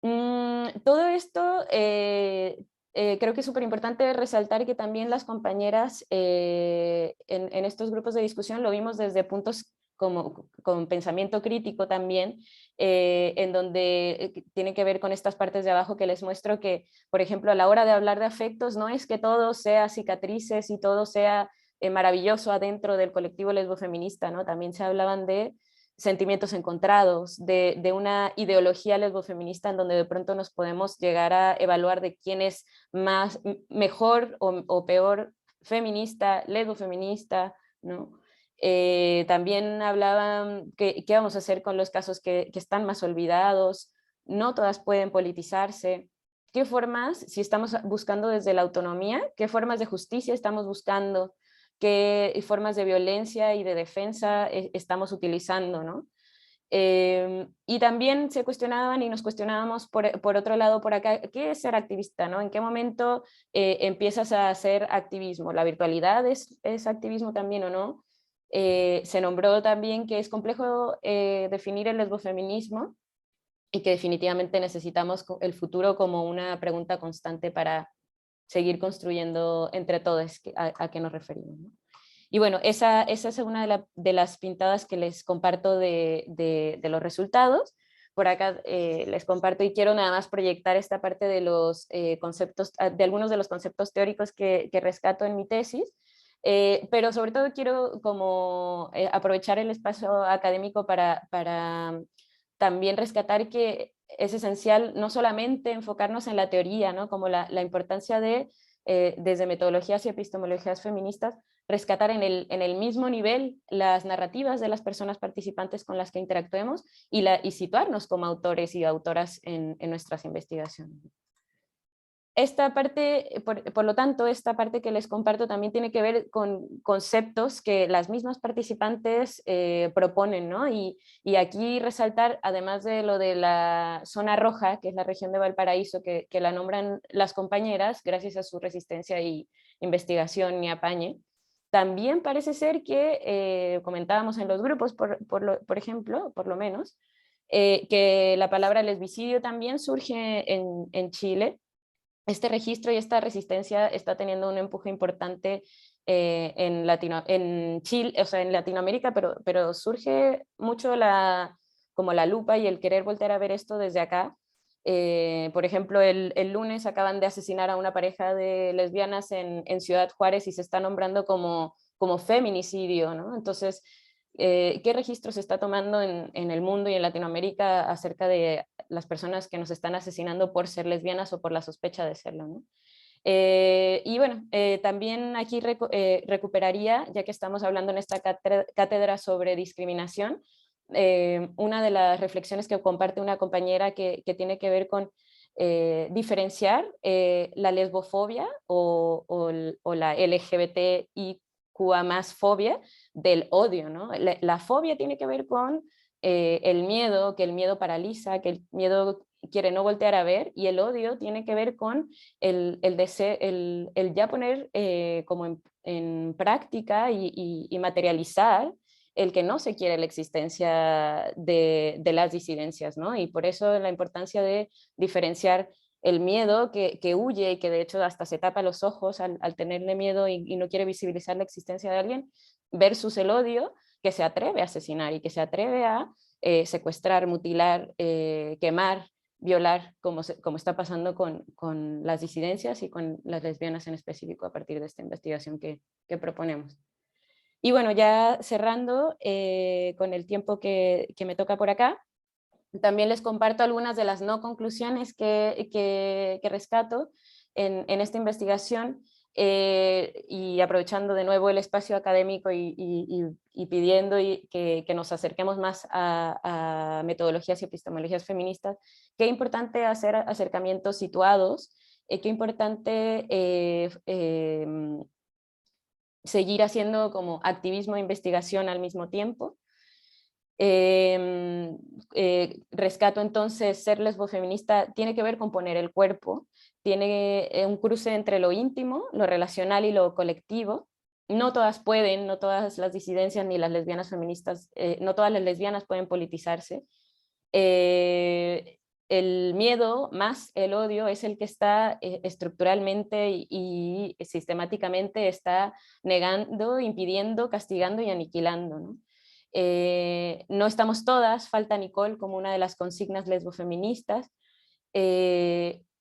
Todo esto creo que es súper importante resaltar que también las compañeras en estos grupos de discusión lo vimos desde puntos con pensamiento crítico también, en donde tiene que ver con estas partes de abajo que les muestro que, por ejemplo, a la hora de hablar de afectos, no es que todo sea cicatrices y todo sea maravilloso adentro del colectivo lesbofeminista, ¿no? También se hablaban de sentimientos encontrados, de una ideología lesbofeminista en donde de pronto nos podemos llegar a evaluar de quién es mejor o peor feminista, lesbofeminista, ¿no? También hablaban qué vamos a hacer con los casos que están más olvidados, no todas pueden politizarse, qué formas, si estamos buscando desde la autonomía, qué formas de justicia estamos buscando, qué formas de violencia y de defensa estamos utilizando, ¿no? Y también se cuestionaban y nos cuestionábamos por otro lado por acá, ¿qué es ser activista, no? ¿En qué momento empiezas a hacer activismo? ¿La virtualidad es activismo también o no? Se nombró también que es complejo definir el lesbofeminismo y que definitivamente necesitamos el futuro como una pregunta constante para seguir construyendo entre todos a qué nos referimos, ¿no? Y bueno, esa es una de las pintadas que les comparto de los resultados. por acá les comparto y quiero nada más proyectar esta parte de los conceptos, de algunos de los conceptos teóricos que rescato en mi tesis, pero sobre todo quiero como aprovechar el espacio académico para también rescatar que es esencial no solamente enfocarnos en la teoría, ¿no? Como la importancia de, desde metodologías y epistemologías feministas, rescatar en el mismo nivel las narrativas de las personas participantes con las que interactuemos y situarnos como autores y autoras en nuestras investigaciones. Esta parte, por lo tanto, esta parte que les comparto también tiene que ver con conceptos que las mismas participantes proponen, ¿no? Y aquí resaltar, además de lo de la zona roja, que es la región de Valparaíso, que la nombran las compañeras, gracias a su resistencia y investigación y apañe, también parece ser que, comentábamos en los grupos, por ejemplo, por lo menos, que la palabra lesbicidio también surge en Chile. Este registro y esta resistencia está teniendo un empuje importante en Chile, o sea, en Latinoamérica, pero surge mucho como la lupa y el querer voltear a ver esto desde acá. Por ejemplo, el lunes acaban de asesinar a una pareja de lesbianas en Ciudad Juárez y se está nombrando como feminicidio, ¿no? Entonces, ¿qué registro se está tomando en el mundo y en Latinoamérica acerca de las personas que nos están asesinando por ser lesbianas o por la sospecha de serlo, ¿no? Y bueno, también aquí recuperaría, ya que estamos hablando en esta cátedra sobre discriminación, una de las reflexiones que comparte una compañera que tiene que ver con diferenciar la lesbofobia o la LGBTIQA más fobia del odio, ¿no? La fobia tiene que ver con el miedo, que el miedo paraliza, que el miedo quiere no voltear a ver, y el odio tiene que ver con el deseo, el ya poner como en práctica y materializar el que no se quiere la existencia de las disidencias, ¿no? Y por eso la importancia de diferenciar el miedo que huye y que de hecho hasta se tapa los ojos al tenerle miedo y no quiere visibilizar la existencia de alguien, versus el odio que se atreve a asesinar y que se atreve a secuestrar, mutilar, quemar, violar, como está pasando con las disidencias y con las lesbianas en específico a partir de esta investigación que proponemos. Y bueno, ya cerrando con el tiempo que me toca por acá, también les comparto algunas de las no conclusiones que rescato en esta investigación, y aprovechando de nuevo el espacio académico y pidiendo que nos acerquemos más a metodologías y epistemologías feministas. Qué importante hacer acercamientos situados, qué importante seguir haciendo como activismo e investigación al mismo tiempo. Rescato entonces ser lesbofeminista tiene que ver con poner el cuerpo, tiene un cruce entre lo íntimo, lo relacional y lo colectivo. No todas pueden, no todas las disidencias ni las lesbianas feministas, no todas las lesbianas pueden politizarse. El miedo más el odio es el que está estructuralmente y sistemáticamente está negando, impidiendo, castigando y aniquilando, ¿no? No estamos todas, falta Nicole como una de las consignas lesbofeministas.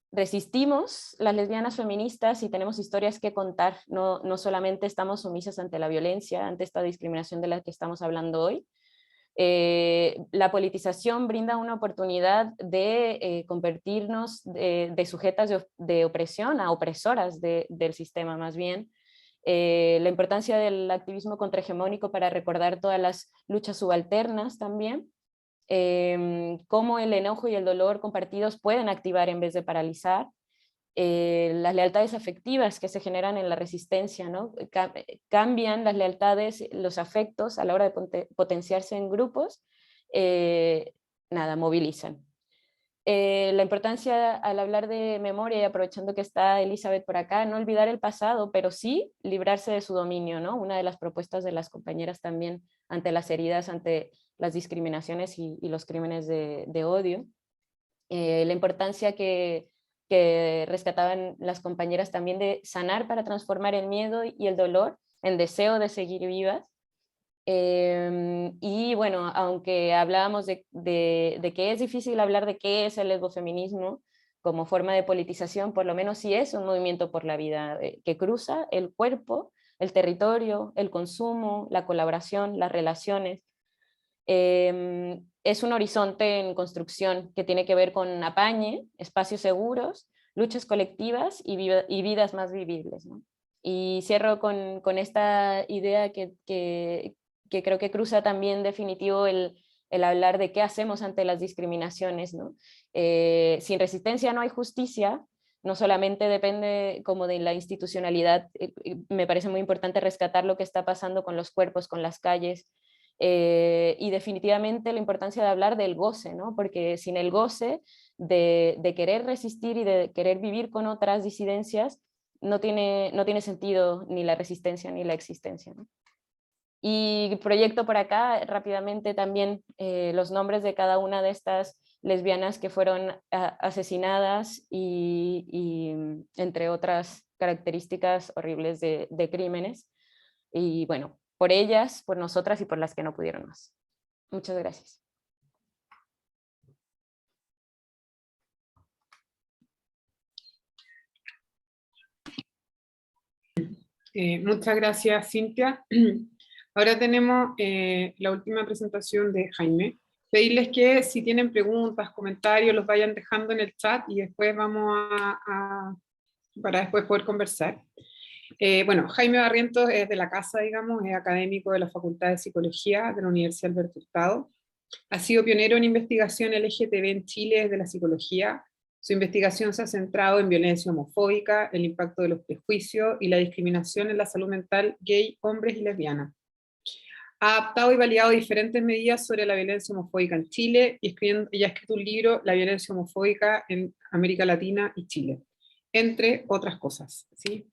Resistimos las lesbianas feministas y tenemos historias que contar, no solamente estamos sumisas ante la violencia, ante esta discriminación de la que estamos hablando hoy. La politización brinda una oportunidad de convertirnos de sujetas de opresión a opresoras del sistema más bien. La importancia del activismo contrahegemónico para recordar todas las luchas subalternas también, cómo el enojo y el dolor compartidos pueden activar en vez de paralizar, las lealtades afectivas que se generan en la resistencia, ¿no? Cambian las lealtades, los afectos a la hora de potenciarse en grupos, movilizan. La importancia al hablar de memoria y aprovechando que está Elizabeth por acá, no olvidar el pasado, pero sí librarse de su dominio, ¿no? Una de las propuestas de las compañeras también ante las heridas, ante las discriminaciones y los crímenes de odio. La importancia que rescataban las compañeras también de sanar para transformar el miedo y el dolor en deseo de seguir vivas. Y bueno, aunque hablábamos de que es difícil hablar de qué es el lesbofeminismo como forma de politización, por lo menos sí es un movimiento por la vida que cruza el cuerpo, el territorio, el consumo, la colaboración, las relaciones. Es un horizonte en construcción que tiene que ver con apañe, espacios seguros, luchas colectivas y vidas más vivibles, ¿no? Y cierro con esta idea que creo que cruza también definitivo el hablar de qué hacemos ante las discriminaciones, ¿no? Sin resistencia no hay justicia. No solamente depende como de la institucionalidad, me parece muy importante rescatar lo que está pasando con los cuerpos, con las calles, y definitivamente la importancia de hablar del goce, ¿no? Porque sin el goce de querer resistir y de querer vivir con otras disidencias, no tiene sentido ni la resistencia ni la existencia, ¿no? Y proyecto por acá rápidamente también los nombres de cada una de estas lesbianas que fueron asesinadas y entre otras características horribles de crímenes. Y bueno, por ellas, por nosotras y por las que no pudieron más. Muchas gracias. Muchas gracias, Cintia. Ahora tenemos la última presentación de Jaime. Pedirles que si tienen preguntas, comentarios, los vayan dejando en el chat y después vamos para después poder conversar. Bueno, Jaime Barrientos es de la casa, digamos, es académico de la Facultad de Psicología de la Universidad Alberto Hurtado. Ha sido pionero en investigación LGTB en Chile desde la psicología. Su investigación se ha centrado en violencia homofóbica, el impacto de los prejuicios y la discriminación en la salud mental gay, hombres y lesbianas. Ha adaptado y validado diferentes medidas sobre la violencia homofóbica en Chile y ha escrito un libro, La violencia homofóbica en América Latina y Chile, entre otras cosas, ¿sí?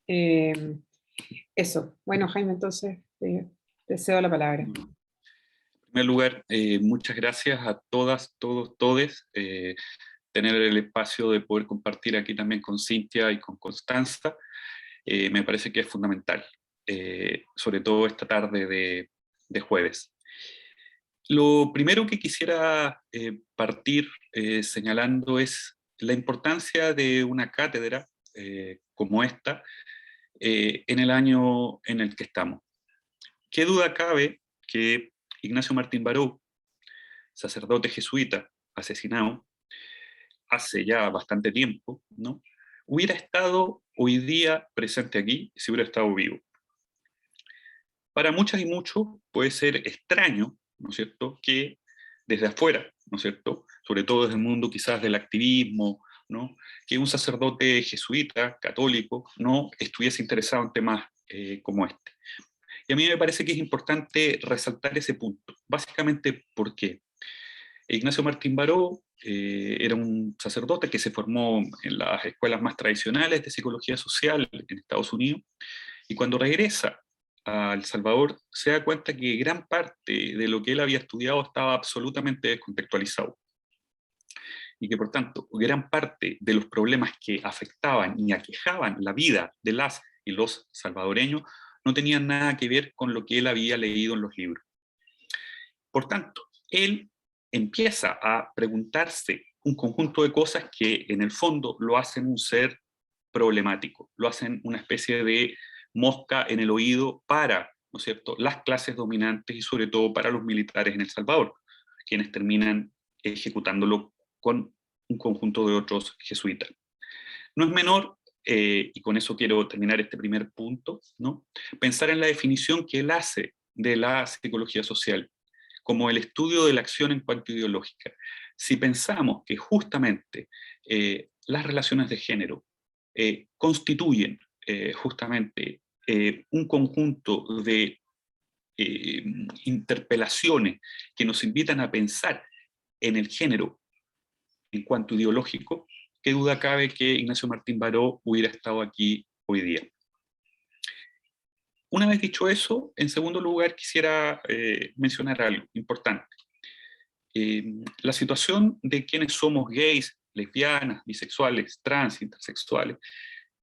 Eso. Bueno, Jaime, entonces te cedo la palabra. En primer lugar, muchas gracias a todas, todos, todes. Tener el espacio de poder compartir aquí también con Cintia y con Constanza, me parece que es fundamental, sobre todo esta tarde de jueves. Lo primero que quisiera partir señalando es la importancia de una cátedra como esta en el año en el que estamos. ¿Qué duda cabe que Ignacio Martín Baró, sacerdote jesuita asesinado hace ya bastante tiempo, ¿no?, hubiera estado hoy día presente aquí si hubiera estado vivo? Para muchas y muchos puede ser extraño, ¿no es cierto?, que desde afuera, ¿no es cierto?, sobre todo desde el mundo quizás del activismo, ¿no?, que un sacerdote jesuita, católico, no estuviese interesado en temas como este. Y a mí me parece que es importante resaltar ese punto. Básicamente, ¿por qué? Ignacio Martín Baró era un sacerdote que se formó en las escuelas más tradicionales de psicología social en Estados Unidos, y cuando regresa a El Salvador se da cuenta que gran parte de lo que él había estudiado estaba absolutamente descontextualizado, y que por tanto gran parte de los problemas que afectaban y aquejaban la vida de las y los salvadoreños no tenían nada que ver con lo que él había leído en los libros. Por tanto, él empieza a preguntarse un conjunto de cosas que en el fondo lo hacen un ser problemático, lo hacen una especie de mosca en el oído para, ¿no es cierto?, las clases dominantes y sobre todo para los militares en El Salvador, quienes terminan ejecutándolo con un conjunto de otros jesuitas. No es menor, y con eso quiero terminar este primer punto, ¿no?, pensar en la definición que él hace de la psicología social como el estudio de la acción en cuanto ideológica. Si pensamos que justamente las relaciones de género constituyen justamente un conjunto de interpelaciones que nos invitan a pensar en el género en cuanto ideológico, qué duda cabe que Ignacio Martín Baró hubiera estado aquí hoy día. Una vez dicho eso, en segundo lugar quisiera mencionar algo importante. La situación de quienes somos gays, lesbianas, bisexuales, trans, intersexuales,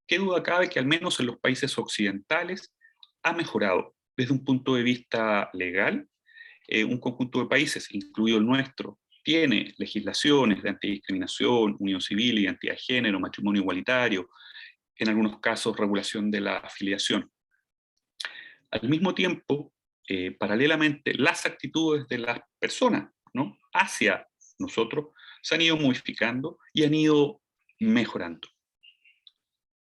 qué duda cabe que al menos en los países occidentales ha mejorado. desde un punto de vista legal, un conjunto de países, incluido el nuestro, tiene legislaciones de antidiscriminación, unión civil, identidad de género, matrimonio igualitario, en algunos casos regulación de la afiliación. Al mismo tiempo, paralelamente, las actitudes de las personas, ¿no?, hacia nosotros se han ido modificando y han ido mejorando.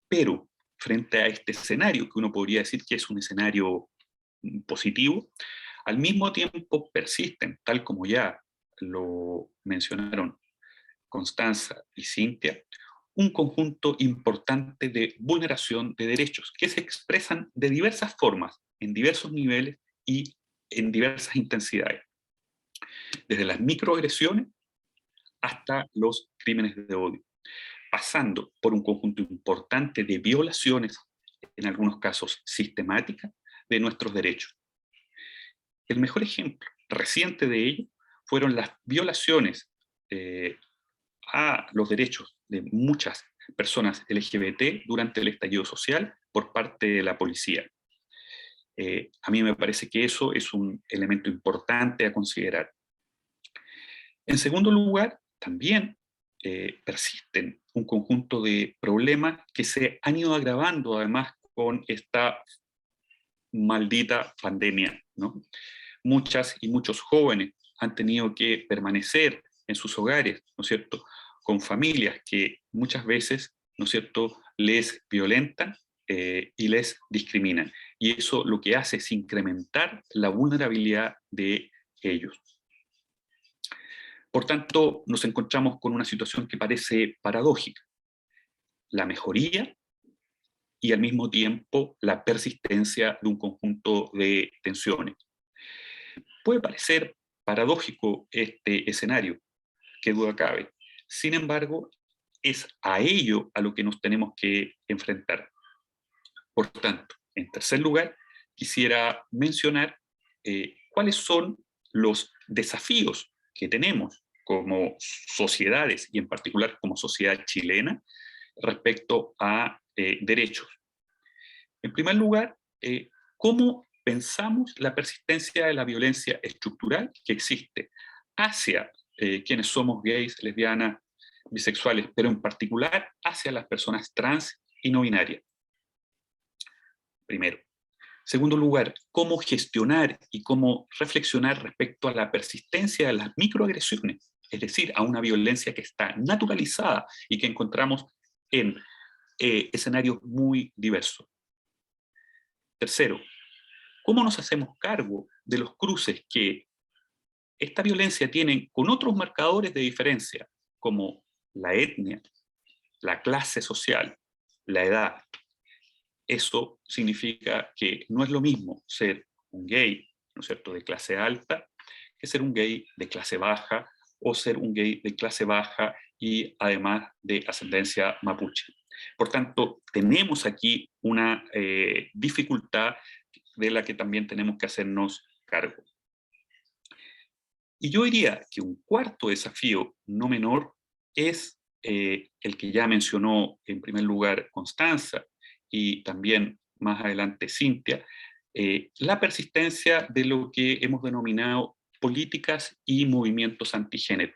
Pero frente a este escenario, que uno podría decir que es un escenario positivo, al mismo tiempo persisten, tal como ya lo mencionaron Constanza y Cintia, un conjunto importante de vulneración de derechos que se expresan de diversas formas, en diversos niveles y en diversas intensidades, desde las microagresiones hasta los crímenes de odio, pasando por un conjunto importante de violaciones, en algunos casos sistemáticas, de nuestros derechos. El mejor ejemplo reciente de ello fueron las violaciones a los derechos de muchas personas LGBT durante el estallido social por parte de la policía. A mí me parece que eso es un elemento importante a considerar. En segundo lugar, también persisten un conjunto de problemas que se han ido agravando además con esta maldita pandemia, ¿no? Muchas y muchos jóvenes han tenido que permanecer en sus hogares, ¿no es cierto?, con familias que muchas veces, ¿no es cierto?, les violentan y les discriminan. Y eso lo que hace es incrementar la vulnerabilidad de ellos. Por tanto, nos encontramos con una situación que parece paradójica. La mejoría y al mismo tiempo la persistencia de un conjunto de tensiones. Puede parecer paradójico este escenario, qué duda cabe. Sin embargo, es a ello a lo que nos tenemos que enfrentar. Por tanto, en tercer lugar, quisiera mencionar cuáles son los desafíos que tenemos como sociedades y en particular como sociedad chilena respecto a derechos. En primer lugar, ¿cómo pensamos la persistencia de la violencia estructural que existe hacia quienes somos gays, lesbianas, bisexuales, pero en particular hacia las personas trans y no binarias? Primero. Segundo lugar, cómo gestionar y cómo reflexionar respecto a la persistencia de las microagresiones, es decir, a una violencia que está naturalizada y que encontramos en escenarios muy diversos. Tercero, ¿cómo nos hacemos cargo de los cruces que esta violencia tiene con otros marcadores de diferencia, como la etnia, la clase social, la edad? Eso significa que no es lo mismo ser un gay, ¿no es cierto?, de clase alta, que ser un gay de clase baja, o ser un gay de clase baja y además de ascendencia mapuche. Por tanto, tenemos aquí una dificultad de la que también tenemos que hacernos cargo. Y yo diría que un cuarto desafío no menor es el que ya mencionó en primer lugar Constanza y también más adelante Cintia, la persistencia de lo que hemos denominado políticas y movimientos antigénero.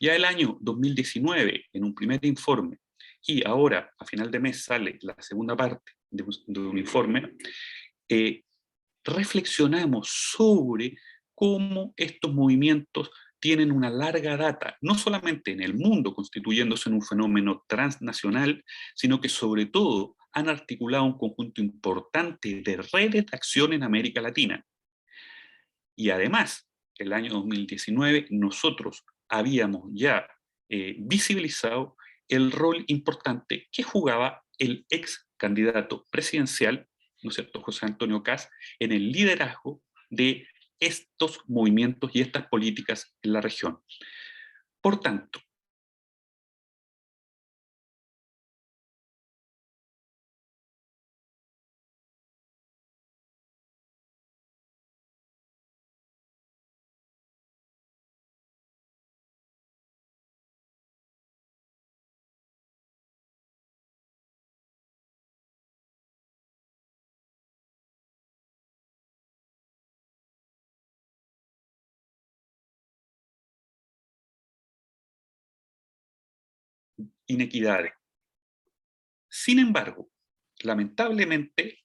Ya el año 2019, en un primer informe, y ahora a final de mes sale la segunda parte de un informe, reflexionamos sobre cómo estos movimientos tienen una larga data, no solamente en el mundo constituyéndose en un fenómeno transnacional, sino que sobre todo han articulado un conjunto importante de redes de acción en América Latina. Y además, el año 2019 nosotros habíamos ya visibilizado el rol importante que jugaba el ex candidato presidencial, ¿no es cierto?, José Antonio Kast, en el liderazgo de estos movimientos y estas políticas en la región. Por tanto, inequidades. Sin embargo, lamentablemente,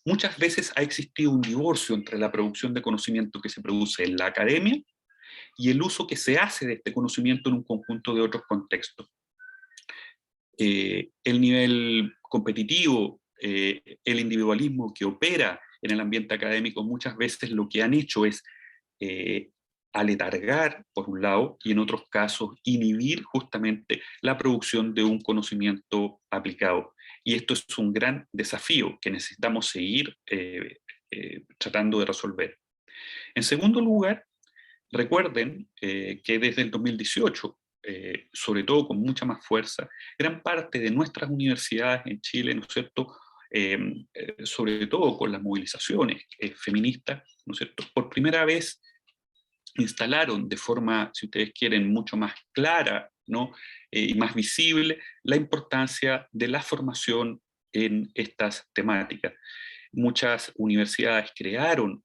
muchas veces ha existido un divorcio entre la producción de conocimiento que se produce en la academia y el uso que se hace de este conocimiento en un conjunto de otros contextos. El nivel competitivo, el individualismo que opera en el ambiente académico, muchas veces lo que han hecho es aletargar, por un lado, y en otros casos inhibir justamente la producción de un conocimiento aplicado. Y esto es un gran desafío que necesitamos seguir tratando de resolver. En segundo lugar, recuerden que desde el 2018, sobre todo con mucha más fuerza, gran parte de nuestras universidades en Chile, ¿no es cierto?, sobre todo con las movilizaciones feministas, ¿no es cierto?, por primera vez instalaron de forma, si ustedes quieren, mucho más clara, ¿no?, y más visible la importancia de la formación en estas temáticas. Muchas universidades crearon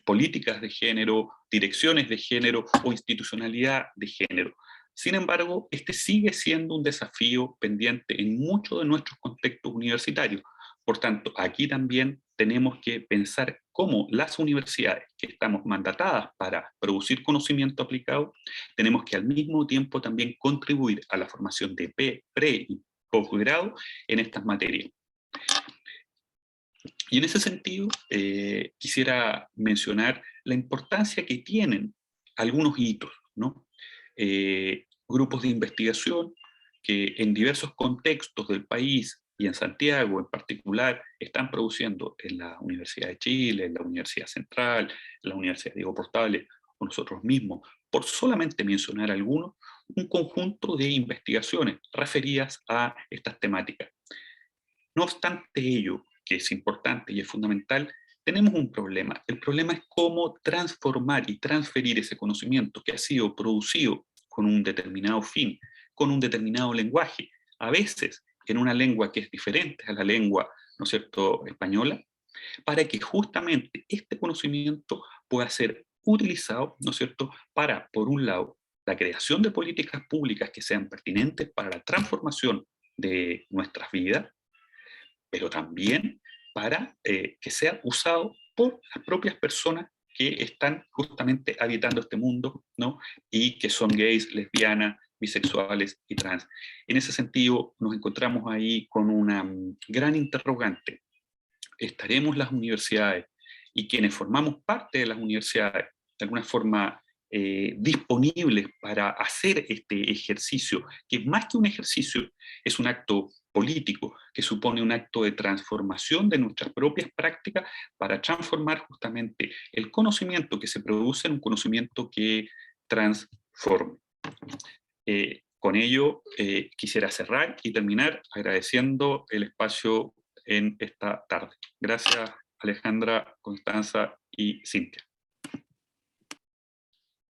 políticas de género, direcciones de género o institucionalidad de género. Sin embargo, este sigue siendo un desafío pendiente en muchos de nuestros contextos universitarios. Por tanto, aquí también tenemos que pensar cómo las universidades que estamos mandatadas para producir conocimiento aplicado, tenemos que al mismo tiempo también contribuir a la formación de pre y posgrado en estas materias. Y en ese sentido, quisiera mencionar la importancia que tienen algunos hitos, ¿no? Grupos de investigación que en diversos contextos del país y en Santiago en particular están produciendo en la Universidad de Chile, en la Universidad Central, en la Universidad Diego Portales o nosotros mismos, por solamente mencionar algunos, un conjunto de investigaciones referidas a estas temáticas. No obstante ello, que es importante y es fundamental, tenemos un problema. El problema es cómo transformar y transferir ese conocimiento que ha sido producido con un determinado fin, con un determinado lenguaje, a veces en una lengua que es diferente a la lengua, ¿no es cierto?, española, para que justamente este conocimiento pueda ser utilizado, ¿no es cierto?, para, por un lado, la creación de políticas públicas que sean pertinentes para la transformación de nuestras vidas, pero también para que sea usado por las propias personas que están justamente habitando este mundo, ¿no?, y que son gays, lesbianas, bisexuales y trans. En ese sentido, nos encontramos ahí con una gran interrogante. ¿Estaremos las universidades y quienes formamos parte de las universidades de alguna forma disponibles para hacer este ejercicio, que más que un ejercicio, es un acto político, que supone un acto de transformación de nuestras propias prácticas para transformar justamente el conocimiento que se produce en un conocimiento que transforme? Con ello quisiera cerrar y terminar agradeciendo el espacio en esta tarde. Gracias, Alejandra, Constanza y Cintia.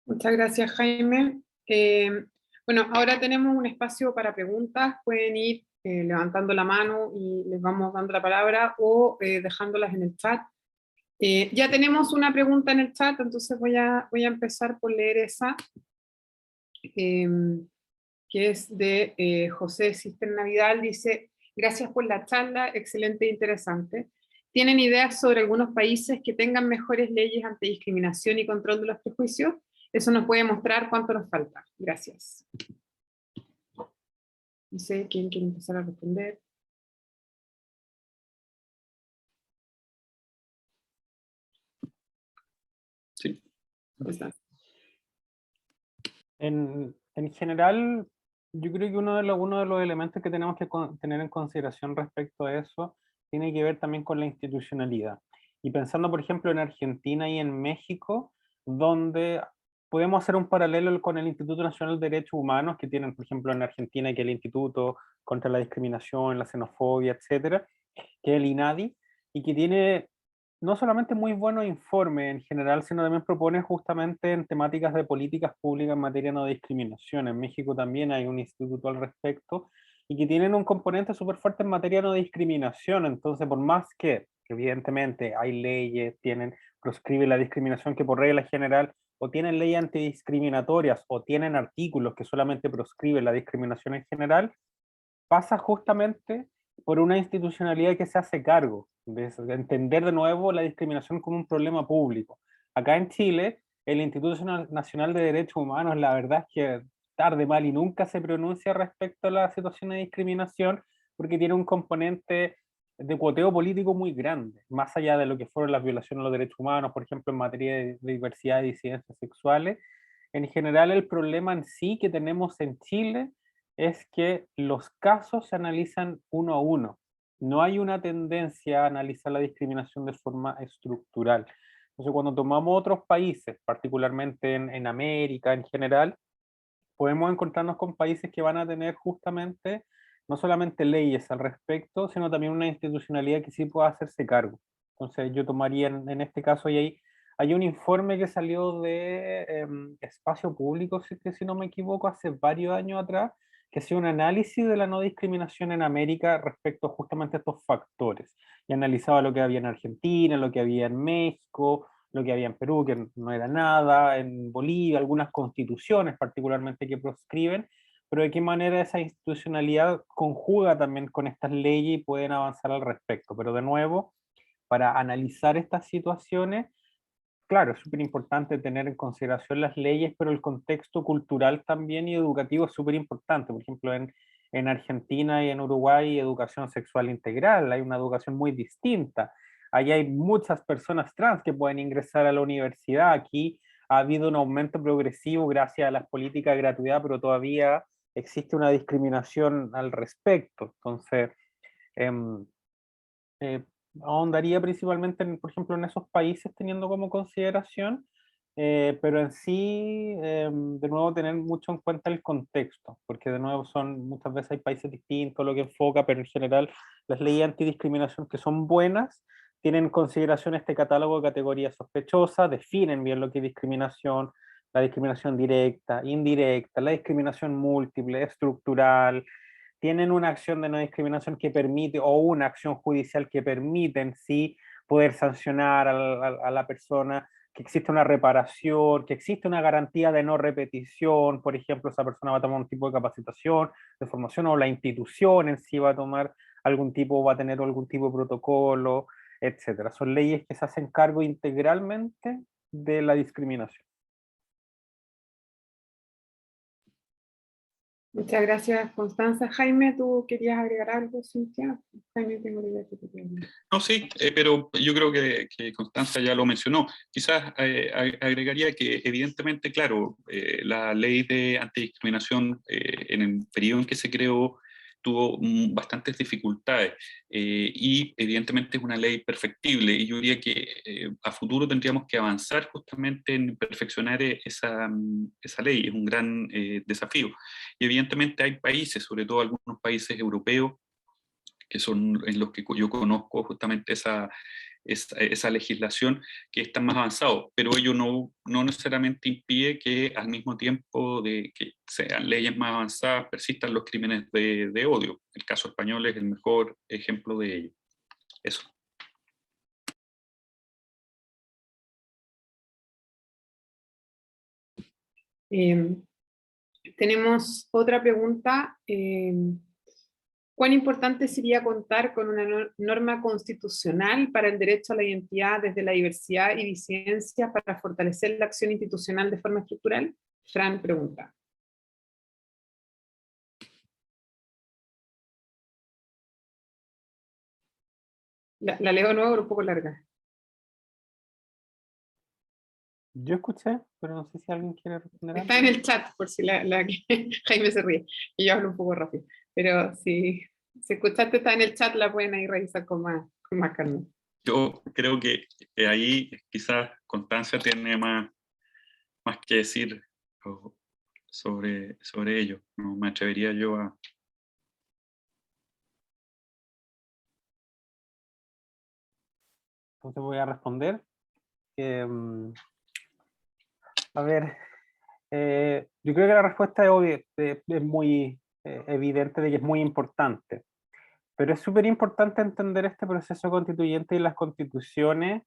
Muchas gracias, Jaime. Bueno, ahora tenemos un espacio para preguntas. Pueden ir levantando la mano y les vamos dando la palabra o dejándolas en el chat. Ya tenemos una pregunta en el chat, entonces voy a empezar por leer esa, que es de José Cisterna Vidal. Dice: gracias por la charla, excelente e interesante. ¿Tienen ideas sobre algunos países que tengan mejores leyes antidiscriminación y control de los prejuicios? Eso nos puede mostrar cuánto nos falta. Gracias. No sé quién quiere empezar a responder. Sí. En general, yo creo que uno de los elementos que tenemos que tener en consideración respecto a eso tiene que ver también con la institucionalidad. Y pensando, por ejemplo, en Argentina y en México, donde podemos hacer un paralelo con el Instituto Nacional de Derechos Humanos, que tienen, por ejemplo, en Argentina, que es el Instituto contra la Discriminación, la Xenofobia, etcétera, que es el INADI, y que tiene no solamente muy buenos informes en general, sino también propone justamente en temáticas de políticas públicas en materia de no discriminación. En México también hay un instituto al respecto, y que tienen un componente súper fuerte en materia de no discriminación. Entonces, por más que evidentemente hay leyes, proscribe la discriminación, que por regla general o tienen leyes antidiscriminatorias o tienen artículos que solamente proscriben la discriminación en general, pasa justamente por una institucionalidad que se hace cargo de entender de nuevo la discriminación como un problema público. Acá en Chile, el Instituto Nacional de Derechos Humanos, la verdad es que tarde, mal y nunca se pronuncia respecto a la situación de discriminación, porque tiene un componente de cuoteo político muy grande, más allá de lo que fueron las violaciones a los derechos humanos, por ejemplo, en materia de diversidad y disidencias sexuales. En general, el problema en sí que tenemos en Chile es que los casos se analizan uno a uno. No hay una tendencia a analizar la discriminación de forma estructural. Entonces, cuando tomamos otros países, particularmente en América en general, podemos encontrarnos con países que van a tener justamente no solamente leyes al respecto, sino también una institucionalidad que sí pueda hacerse cargo. Entonces yo tomaría en este caso, y hay un informe que salió de Espacio Público, si no me equivoco, hace varios años atrás, que hacía un análisis de la no discriminación en América respecto justamente a estos factores, y analizaba lo que había en Argentina, lo que había en México, lo que había en Perú, que no era nada, en Bolivia, algunas constituciones particularmente que proscriben, pero de qué manera esa institucionalidad conjuga también con estas leyes y pueden avanzar al respecto. Pero de nuevo, para analizar estas situaciones, claro, es súper importante tener en consideración las leyes, pero el contexto cultural también y educativo es súper importante. Por ejemplo, en Argentina y en Uruguay hay educación sexual integral, hay una educación muy distinta. Allí hay muchas personas trans que pueden ingresar a la universidad. Aquí ha habido un aumento progresivo gracias a las políticas de gratuidad, pero todavía existe una discriminación al respecto. Entonces, em, eh, ahondaría principalmente, por ejemplo, en esos países teniendo como consideración, pero en sí, de nuevo, tener mucho en cuenta el contexto, porque de nuevo muchas veces hay países distintos lo que enfoca, pero en general las leyes antidiscriminación que son buenas tienen en consideración este catálogo de categorías sospechosas, definen bien lo que es discriminación, la discriminación directa, indirecta, la discriminación múltiple, estructural, tienen una acción de no discriminación que permite, o una acción judicial que permite en sí poder sancionar a la persona, que existe una reparación, que existe una garantía de no repetición, por ejemplo, esa persona va a tomar un tipo de capacitación, de formación, o la institución en sí va a tomar algún tipo, va a tener algún tipo de protocolo, etcétera. Son leyes que se hacen cargo integralmente de la discriminación. Muchas gracias, Constanza. Jaime, ¿tú querías agregar algo, Cintia? Jaime, tengo la idea que te quería hablar. No, sí, pero yo creo que Constanza ya lo mencionó. Quizás agregaría que evidentemente, claro, la ley de antidiscriminación en el periodo en que se creó tuvo bastantes dificultades y evidentemente es una ley perfectible, y yo diría que a futuro tendríamos que avanzar justamente en perfeccionar esa ley. Es un gran desafío. Y evidentemente hay países, sobre todo algunos países europeos, que son en los que yo conozco justamente esa legislación, que están más avanzados, pero ello no necesariamente impide que al mismo tiempo de que sean leyes más avanzadas persistan los crímenes de odio. El caso español es el mejor ejemplo de ello. Eso. Tenemos otra pregunta. ¿Cuán importante sería contar con una norma constitucional para el derecho a la identidad desde la diversidad y disidencia para fortalecer la acción institucional de forma estructural? Fran pregunta. La leo de nuevo, pero un poco larga. Yo escuché, pero no sé si alguien quiere responder. Está en el chat, por si Jaime se ríe, y yo hablo un poco rápido. Pero si escuchaste, está en el chat, la pueden ahí revisar con más calma. Yo creo que ahí quizás Constancia tiene más que decir sobre ello. No me atrevería yo a... Entonces voy a responder. A ver, yo creo que la respuesta es obvia, es muy evidente de que es muy importante. Pero es súper importante entender este proceso constituyente y las constituciones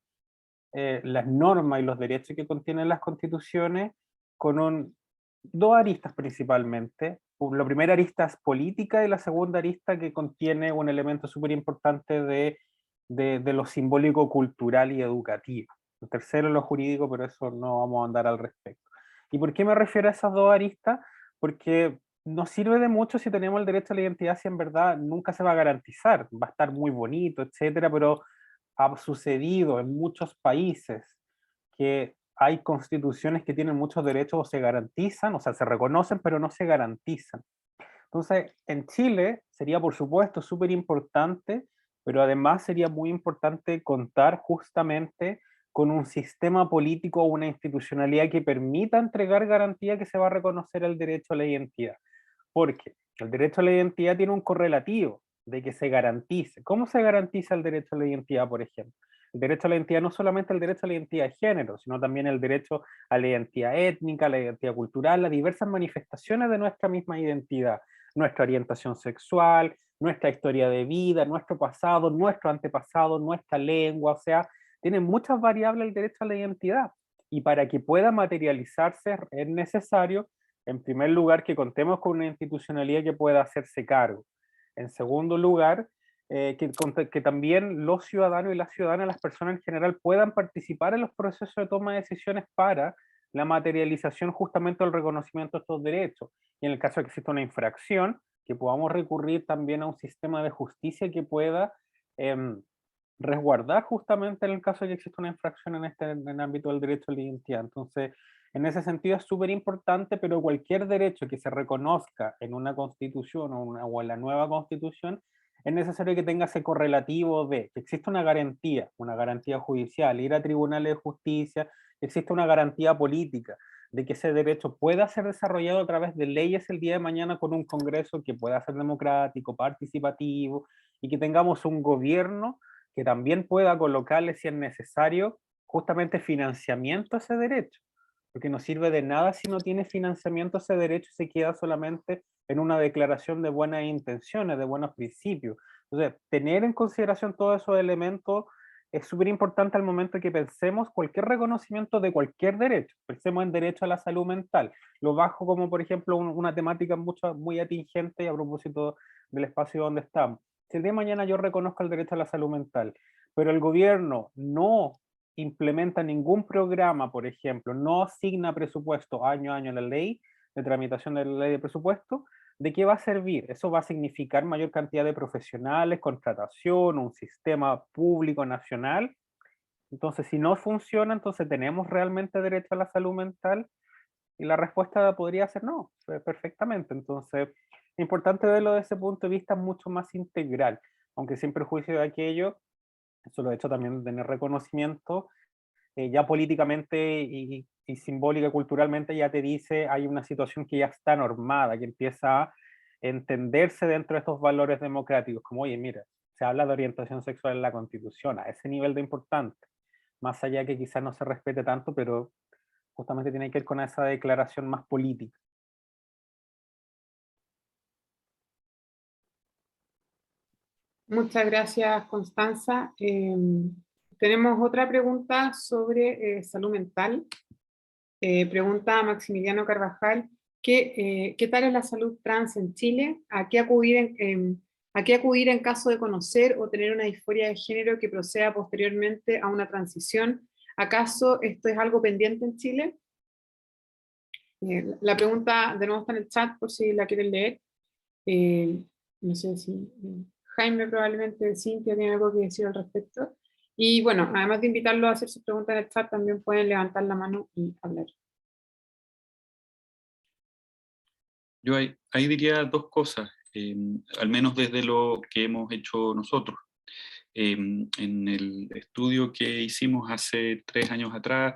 las normas y los derechos que contienen las constituciones con dos aristas principalmente. La primera arista es política y la segunda arista que contiene un elemento súper importante de lo simbólico, cultural y educativo. El tercero es lo jurídico, pero eso no vamos a andar al respecto. ¿Y por qué me refiero a esas dos aristas? Porque nos sirve de mucho si tenemos el derecho a la identidad, si en verdad nunca se va a garantizar, va a estar muy bonito, etcétera, pero ha sucedido en muchos países que hay constituciones que tienen muchos derechos o se garantizan, o sea, se reconocen, pero no se garantizan. Entonces, en Chile sería, por supuesto, súper importante, pero además sería muy importante contar justamente con un sistema político o una institucionalidad que permita entregar garantía que se va a reconocer el derecho a la identidad. Porque el derecho a la identidad tiene un correlativo de que se garantice. ¿Cómo se garantiza el derecho a la identidad, por ejemplo? El derecho a la identidad no solamente el derecho a la identidad de género, sino también el derecho a la identidad étnica, a la identidad cultural, las diversas manifestaciones de nuestra misma identidad, nuestra orientación sexual, nuestra historia de vida, nuestro pasado, nuestro antepasado, nuestra lengua, o sea, tiene muchas variables el derecho a la identidad. Y para que pueda materializarse es necesario, en primer lugar, que contemos con una institucionalidad que pueda hacerse cargo. En segundo lugar, que también los ciudadanos y las ciudadanas, las personas en general, puedan participar en los procesos de toma de decisiones para la materialización justamente del reconocimiento de estos derechos. Y en el caso de que exista una infracción, que podamos recurrir también a un sistema de justicia que pueda resguardar justamente en el caso de que exista una infracción en el ámbito del derecho a la identidad. Entonces, en ese sentido es súper importante, pero cualquier derecho que se reconozca en una constitución o en la nueva constitución, es necesario que tenga ese correlativo de que existe una garantía judicial, ir a tribunales de justicia, que existe una garantía política, de que ese derecho pueda ser desarrollado a través de leyes el día de mañana con un Congreso que pueda ser democrático, participativo, y que tengamos un gobierno que también pueda colocarle, si es necesario, justamente financiamiento a ese derecho. Porque no sirve de nada si no tiene financiamiento ese derecho y se queda solamente en una declaración de buenas intenciones, de buenos principios. Entonces, tener en consideración todos esos elementos es súper importante al momento que pensemos cualquier reconocimiento de cualquier derecho. Pensemos en derecho a la salud mental. Lo bajo como, por ejemplo, una temática muy atingente y a propósito del espacio donde estamos. Si el día de mañana yo reconozco el derecho a la salud mental, pero el gobierno no implementa ningún programa, por ejemplo, no asigna presupuesto año a año a la ley de tramitación de la ley de presupuesto, ¿de qué va a servir? Eso va a significar mayor cantidad de profesionales, contratación, un sistema público nacional. Entonces, si no funciona, entonces ¿tenemos realmente derecho a la salud mental? Y la respuesta podría ser no, perfectamente. Entonces, es importante verlo desde ese punto de vista mucho más integral, aunque sin perjuicio de aquello, eso lo he hecho también de tener reconocimiento, ya políticamente y simbólica, culturalmente, ya te dice, hay una situación que ya está normada, que empieza a entenderse dentro de estos valores democráticos, como, oye, mira, se habla de orientación sexual en la Constitución, a ese nivel de importante, más allá que quizás no se respete tanto, pero justamente tiene que ver con esa declaración más política. Muchas gracias, Constanza. Tenemos otra pregunta sobre salud mental. Pregunta Maximiliano Carvajal, ¿qué tal es la salud trans en Chile? ¿A qué acudir en caso de conocer o tener una disforia de género que proceda posteriormente a una transición? ¿Acaso esto es algo pendiente en Chile? La pregunta de nuevo está en el chat por si la quieren leer. No sé si Jaime, probablemente Cintia, tiene algo que decir al respecto. Y bueno, además de invitarlo a hacer sus preguntas en el chat, también pueden levantar la mano y hablar. Yo ahí diría dos cosas, al menos desde lo que hemos hecho nosotros. En el estudio que hicimos hace 3 años atrás,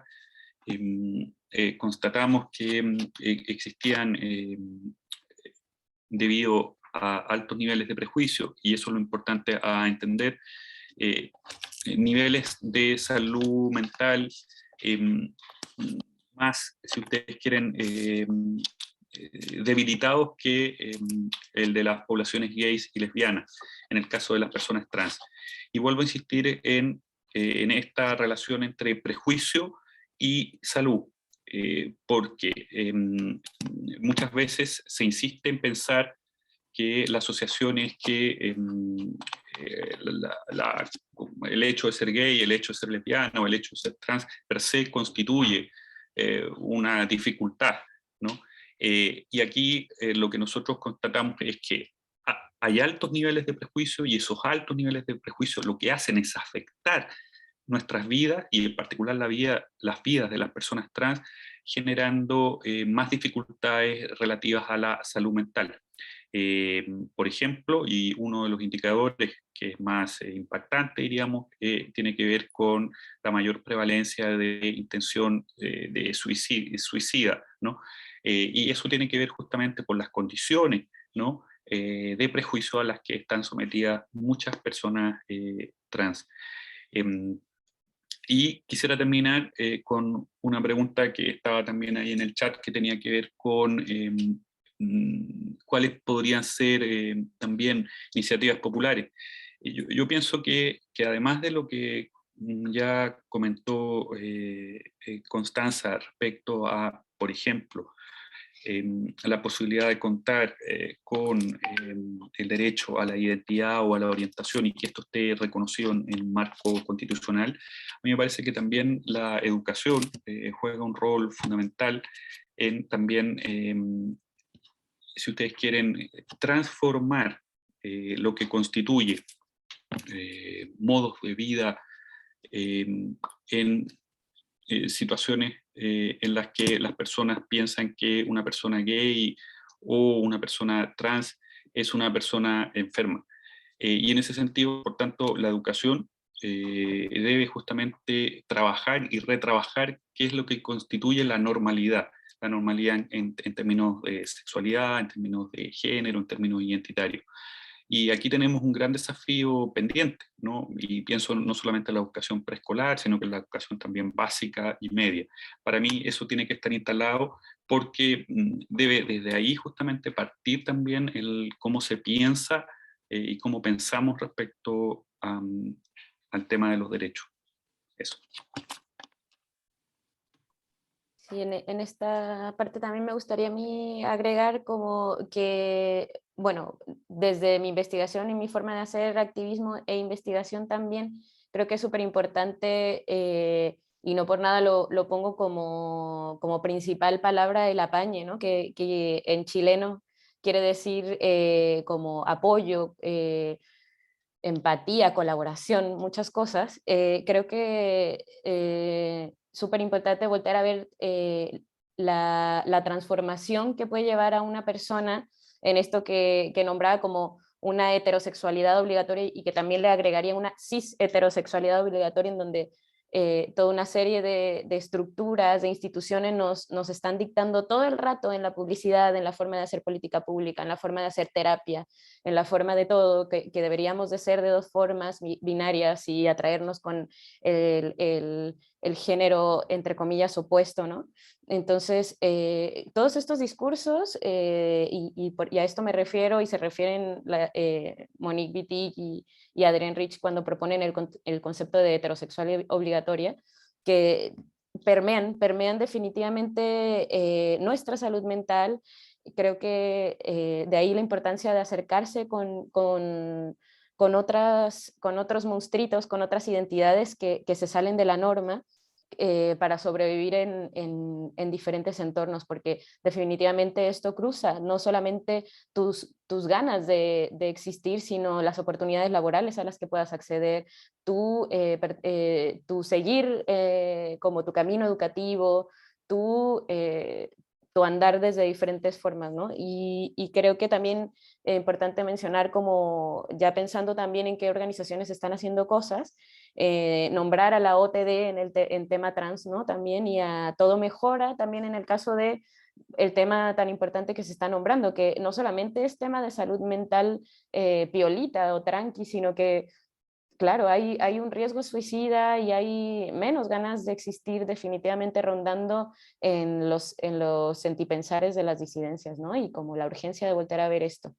constatamos que existían, debido a altos niveles de prejuicio, y eso es lo importante a entender, niveles de salud mental más, si ustedes quieren, debilitados que el de las poblaciones gays y lesbianas, en el caso de las personas trans. Y vuelvo a insistir en en esta relación entre prejuicio y salud, porque muchas veces se insiste en pensar que la asociación es que el hecho de ser gay, el hecho de ser lesbiana o el hecho de ser trans per se constituye una dificultad, ¿no? Y aquí lo que nosotros constatamos es que hay altos niveles de prejuicio, y esos altos niveles de prejuicio lo que hacen es afectar nuestras vidas, y en particular las vidas de las personas trans, generando más dificultades relativas a la salud mental. Por ejemplo, y uno de los indicadores que es más impactante, diríamos, tiene que ver con la mayor prevalencia de intención de suicida, ¿no? Y eso tiene que ver justamente por las condiciones, ¿no? De prejuicio a las que están sometidas muchas personas trans. Y quisiera terminar con una pregunta que estaba también ahí en el chat, que tenía que ver con cuáles podrían ser también iniciativas populares. Yo pienso que además de lo que ya comentó Constanza respecto a, por ejemplo, la posibilidad de contar con el derecho a la identidad o a la orientación, y que esto esté reconocido en el marco constitucional, a mí me parece que también la educación juega un rol fundamental en también, si ustedes quieren, transformar lo que constituye modos de vida en situaciones en las que las personas piensan que una persona gay o una persona trans es una persona enferma. Y en ese sentido, por tanto, la educación debe justamente trabajar y retrabajar qué es lo que constituye la normalidad en términos de sexualidad, en términos de género, en términos identitarios. Y aquí tenemos un gran desafío pendiente, ¿no? Y pienso no solamente en la educación preescolar, sino que en la educación también básica y media. Para mí eso tiene que estar instalado, porque debe desde ahí justamente partir también el cómo se piensa y cómo pensamos respecto al tema de los derechos. Eso. Sí, en esta parte también me gustaría a mí agregar como que, bueno, desde mi investigación y mi forma de hacer activismo e investigación también, creo que es súper importante, y no por nada lo pongo como principal palabra, el apañe, ¿no? Que en chileno quiere decir como apoyo, empatía, colaboración, muchas cosas. Creo que súper importante volver a ver la transformación que puede llevar a una persona en esto que nombraba como una heterosexualidad obligatoria, y que también le agregaría una cis heterosexualidad obligatoria, en donde toda una serie de estructuras, de instituciones nos están dictando todo el rato en la publicidad, en la forma de hacer política pública, en la forma de hacer terapia, en la forma de todo, que deberíamos de ser de dos formas binarias y atraernos con el género, entre comillas, opuesto, ¿no? Entonces, todos estos discursos, y a esto me refiero, y se refieren Monique Wittig y Adrienne Rich cuando proponen el concepto de heterosexual obligatoria, que permean definitivamente nuestra salud mental. Creo que de ahí la importancia de acercarse con otros monstruitos, con otras identidades que se salen de la norma, para sobrevivir en diferentes entornos, porque definitivamente esto cruza no solamente tus ganas de existir, sino las oportunidades laborales a las que puedas acceder, tu seguir como tu camino educativo, tu andar desde diferentes formas, ¿no? Y creo que también es importante mencionar, como ya pensando también en qué organizaciones están haciendo cosas, nombrar a la OTD en tema trans, ¿no? También, y a Todo Mejora también en el caso de el tema tan importante que se está nombrando, que no solamente es tema de salud mental piolita o tranqui, sino que, claro, hay un riesgo suicida y hay menos ganas de existir definitivamente rondando en los sentipensares de las disidencias, ¿no? Y como la urgencia de volver a ver esto.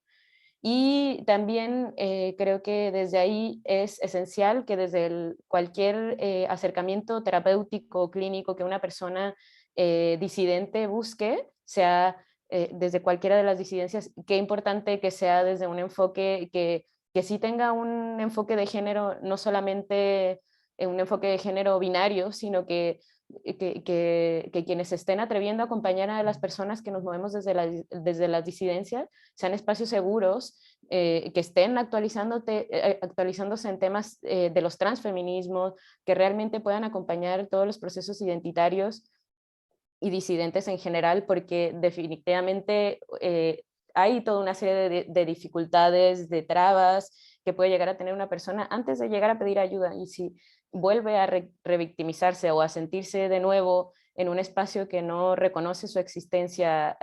Y también creo que desde ahí es esencial que desde cualquier acercamiento terapéutico, clínico que una persona disidente busque, sea desde cualquiera de las disidencias, qué importante que sea desde un enfoque que sí tenga un enfoque de género, no solamente un enfoque de género binario, sino que quienes se estén atreviendo a acompañar a las personas que nos movemos desde las disidencias sean espacios seguros, que estén actualizándose en temas de los transfeminismos, que realmente puedan acompañar todos los procesos identitarios y disidentes en general, porque definitivamente hay toda una serie de dificultades, de trabas que puede llegar a tener una persona antes de llegar a pedir ayuda. Y si vuelve a revictimizarse o a sentirse de nuevo en un espacio que no reconoce su existencia,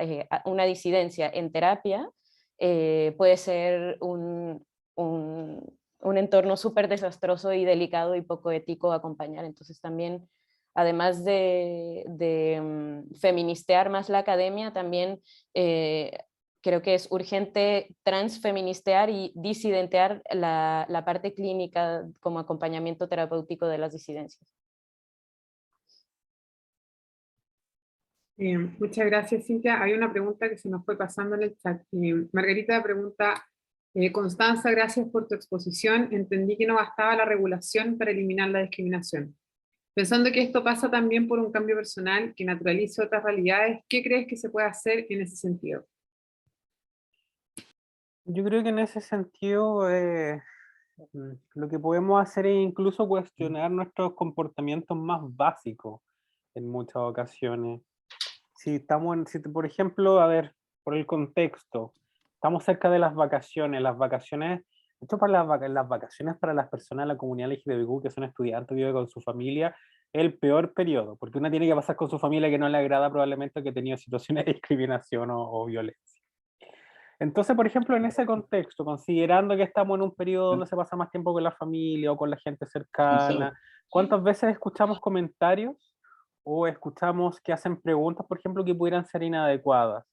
una disidencia en terapia, puede ser un entorno súper desastroso y delicado y poco ético acompañar. Entonces también, además de feministear más la academia, también creo que es urgente transfeministear y disidentear la parte clínica como acompañamiento terapéutico de las disidencias. Muchas gracias, Cintia. Hay una pregunta que se nos fue pasando en el chat. Margarita pregunta, Constanza, gracias por tu exposición. Entendí que no bastaba la regulación para eliminar la discriminación. Pensando que esto pasa también por un cambio personal que naturalice otras realidades, ¿qué crees que se puede hacer en ese sentido? Yo creo que en ese sentido lo que podemos hacer es incluso cuestionar nuestros comportamientos más básicos en muchas ocasiones. Si estamos por ejemplo, a ver, por el contexto, estamos cerca de las vacaciones, esto para las vacaciones para las personas de la comunidad LGTBQ que son estudiantes, viven con su familia, es el peor periodo, porque uno tiene que pasar con su familia que no le agrada probablemente, que ha tenido situaciones de discriminación o violencia. Entonces, por ejemplo, en ese contexto, considerando que estamos en un periodo donde se pasa más tiempo con la familia o con la gente cercana, ¿cuántas veces escuchamos comentarios o escuchamos que hacen preguntas, por ejemplo, que pudieran ser inadecuadas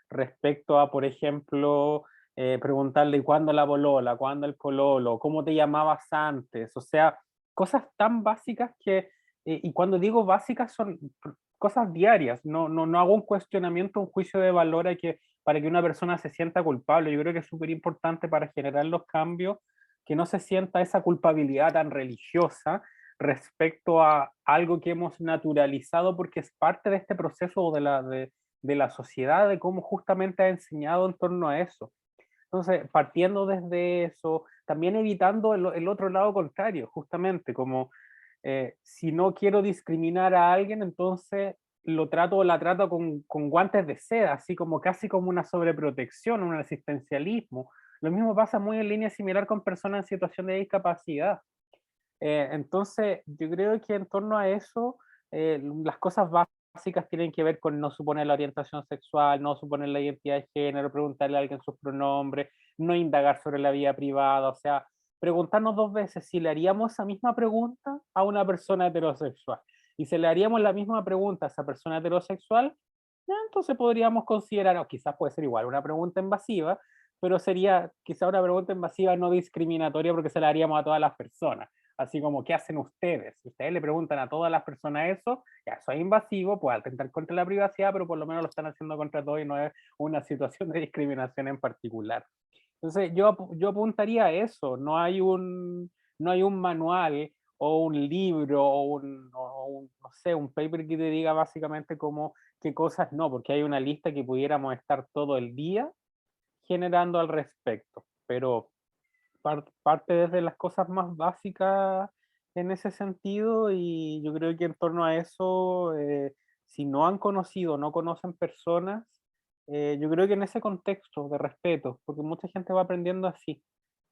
respecto a, por ejemplo, preguntarle cuándo la polola, cuándo el pololo, cómo te llamabas antes? O sea, cosas tan básicas que, y cuando digo básicas son cosas diarias, no hago un cuestionamiento, un juicio de valor para que una persona se sienta culpable. Yo creo que es súper importante para generar los cambios que no se sienta esa culpabilidad tan religiosa respecto a algo que hemos naturalizado porque es parte de este proceso de la sociedad, de cómo justamente ha enseñado en torno a eso. Entonces, partiendo desde eso, también evitando el otro lado contrario, justamente, como si no quiero discriminar a alguien, entonces lo trato o la trato con guantes de seda, así como casi como una sobreprotección, un asistencialismo. Lo mismo pasa muy en línea similar con personas en situación de discapacidad. Entonces, yo creo que en torno a eso, las cosas básicas tienen que ver con no suponer la orientación sexual, no suponer la identidad de género, preguntarle a alguien sus pronombres, no indagar sobre la vida privada, o sea, preguntarnos dos veces si le haríamos esa misma pregunta a una persona heterosexual. Y si le haríamos la misma pregunta a esa persona heterosexual, ya, entonces podríamos considerar, o quizás puede ser igual una pregunta invasiva, pero sería quizá una pregunta invasiva no discriminatoria porque se la haríamos a todas las personas. Así como, ¿qué hacen ustedes? Si ustedes le preguntan a todas las personas eso, ya eso es invasivo, puede atentar contra la privacidad, pero por lo menos lo están haciendo contra todos y no es una situación de discriminación en particular. Entonces yo apuntaría a eso, no hay un manual o un libro no sé, un paper que te diga básicamente cómo, qué cosas no, porque hay una lista que pudiéramos estar todo el día generando al respecto, pero parte desde las cosas más básicas en ese sentido y yo creo que en torno a eso, si no han conocido, no conocen personas, yo creo que en ese contexto de respeto, porque mucha gente va aprendiendo así,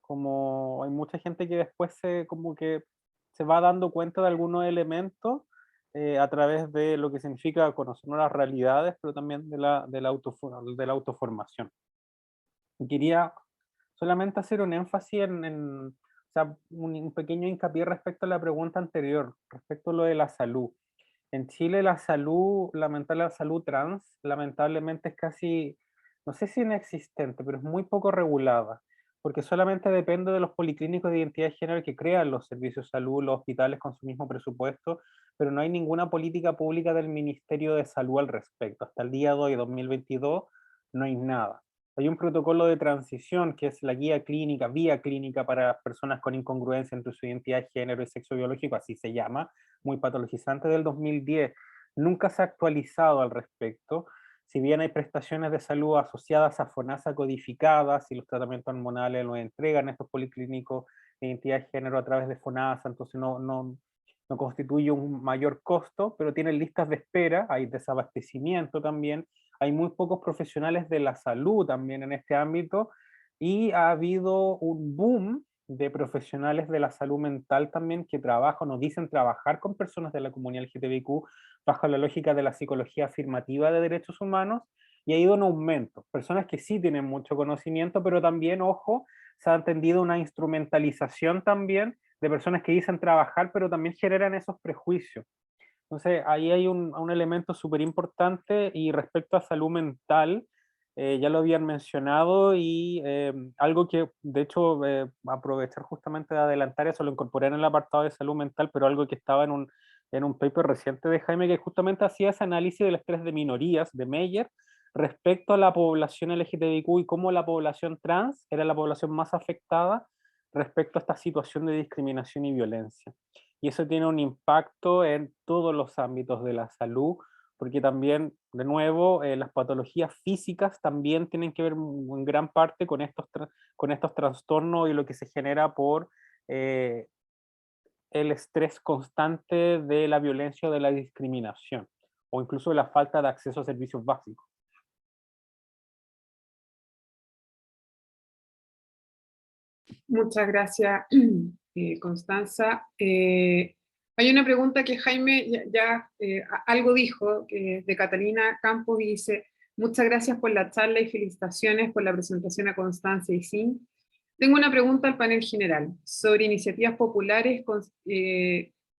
como hay mucha gente que después como que se va dando cuenta de algunos elementos a través de lo que significa conocer nuevas realidades, pero también de la autoformación. Quería solamente hacer un énfasis o sea, un pequeño hincapié respecto a la pregunta anterior, respecto a lo de la salud. En Chile la salud trans, lamentablemente es casi no sé si inexistente, pero es muy poco regulada, porque solamente depende de los policlínicos de identidad de género que crean los servicios de salud, los hospitales con su mismo presupuesto, pero no hay ninguna política pública del Ministerio de Salud al respecto. Hasta el día de hoy, 2022, no hay nada. Hay un protocolo de transición que es la guía clínica, vía clínica para personas con incongruencia entre su identidad de género y sexo biológico, así se llama, muy patologizante, del 2010. Nunca se ha actualizado al respecto. Si bien hay prestaciones de salud asociadas a FONASA codificadas y los tratamientos hormonales los entregan estos policlínicos de identidad de género a través de FONASA, entonces no constituye un mayor costo, pero tienen listas de espera, hay desabastecimiento también, hay muy pocos profesionales de la salud también en este ámbito, y ha habido un boom de profesionales de la salud mental también que trabajan o dicen trabajar con personas de la comunidad LGTBIQ bajo la lógica de la psicología afirmativa de derechos humanos, y ha ido en aumento. Personas que sí tienen mucho conocimiento, pero también, ojo, se ha entendido una instrumentalización también de personas que dicen trabajar, pero también generan esos prejuicios. Entonces, ahí hay un elemento súper importante, y respecto a salud mental, ya lo habían mencionado, y algo que, de hecho, aprovechar justamente de adelantar eso, lo incorporé en el apartado de salud mental, pero algo que estaba en un paper reciente de Jaime, que justamente hacía ese análisis del estrés de minorías, de Meyer, respecto a la población LGTBIQ y cómo la población trans era la población más afectada respecto a esta situación de discriminación y violencia. Y eso tiene un impacto en todos los ámbitos de la salud, porque también, de nuevo, las patologías físicas también tienen que ver en gran parte con con estos trastornos y lo que se genera por el estrés constante de la violencia o de la discriminación, o incluso la falta de acceso a servicios básicos. Muchas gracias, Constanza. Hay una pregunta que Jaime algo dijo, de Catalina Campos, y dice: muchas gracias por la charla y felicitaciones por la presentación a Constanza y Sin. Tengo una pregunta al panel general sobre iniciativas populares,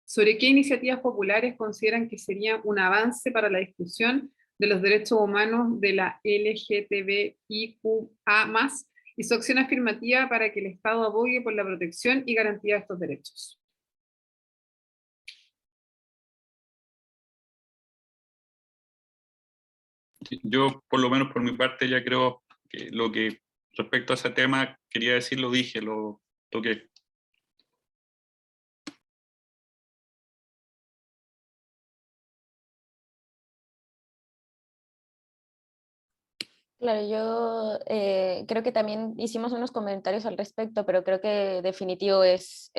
sobre qué iniciativas populares consideran que sería un avance para la discusión de los derechos humanos de la LGTBIQA+, y su acción afirmativa para que el Estado abogue por la protección y garantía de estos derechos. Yo, por lo menos por mi parte, ya creo que lo que respecto a ese tema quería decir, lo dije, lo toqué. Claro, yo creo que también hicimos unos comentarios al respecto, pero creo que definitivo es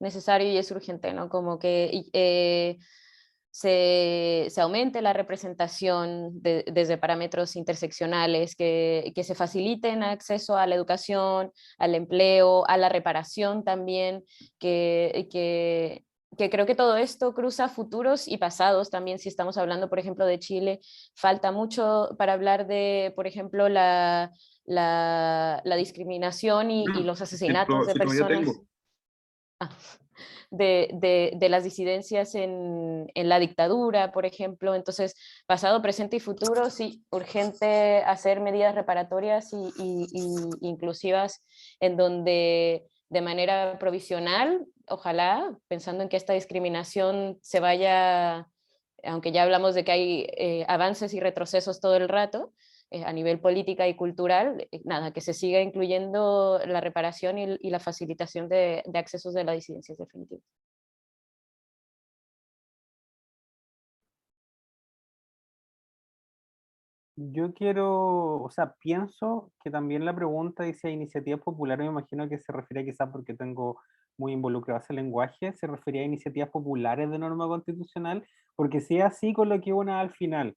necesario y es urgente, ¿no? Como que se aumente la representación desde parámetros interseccionales, que se faciliten acceso a la educación, al empleo, a la reparación también, que creo que todo esto cruza futuros y pasados también. Si estamos hablando, por ejemplo, de Chile, falta mucho para hablar de, por ejemplo, la discriminación y los asesinatos de Si todavía personas. tengo. De las disidencias en la dictadura, por ejemplo. Entonces, pasado, presente y futuro, sí, urgente hacer medidas reparatorias y inclusivas, en donde de manera provisional, ojalá, pensando en que esta discriminación se vaya, aunque ya hablamos de que hay avances y retrocesos todo el rato, a nivel política y cultural, nada, que se siga incluyendo la reparación y la facilitación de accesos de las disidencias definitivas. Yo quiero, o sea, pienso que también la pregunta dice iniciativas populares, me imagino que se refiere quizás porque tengo muy involucrado ese lenguaje, se refería a iniciativas populares de norma constitucional, porque si es así, coloqué una al final,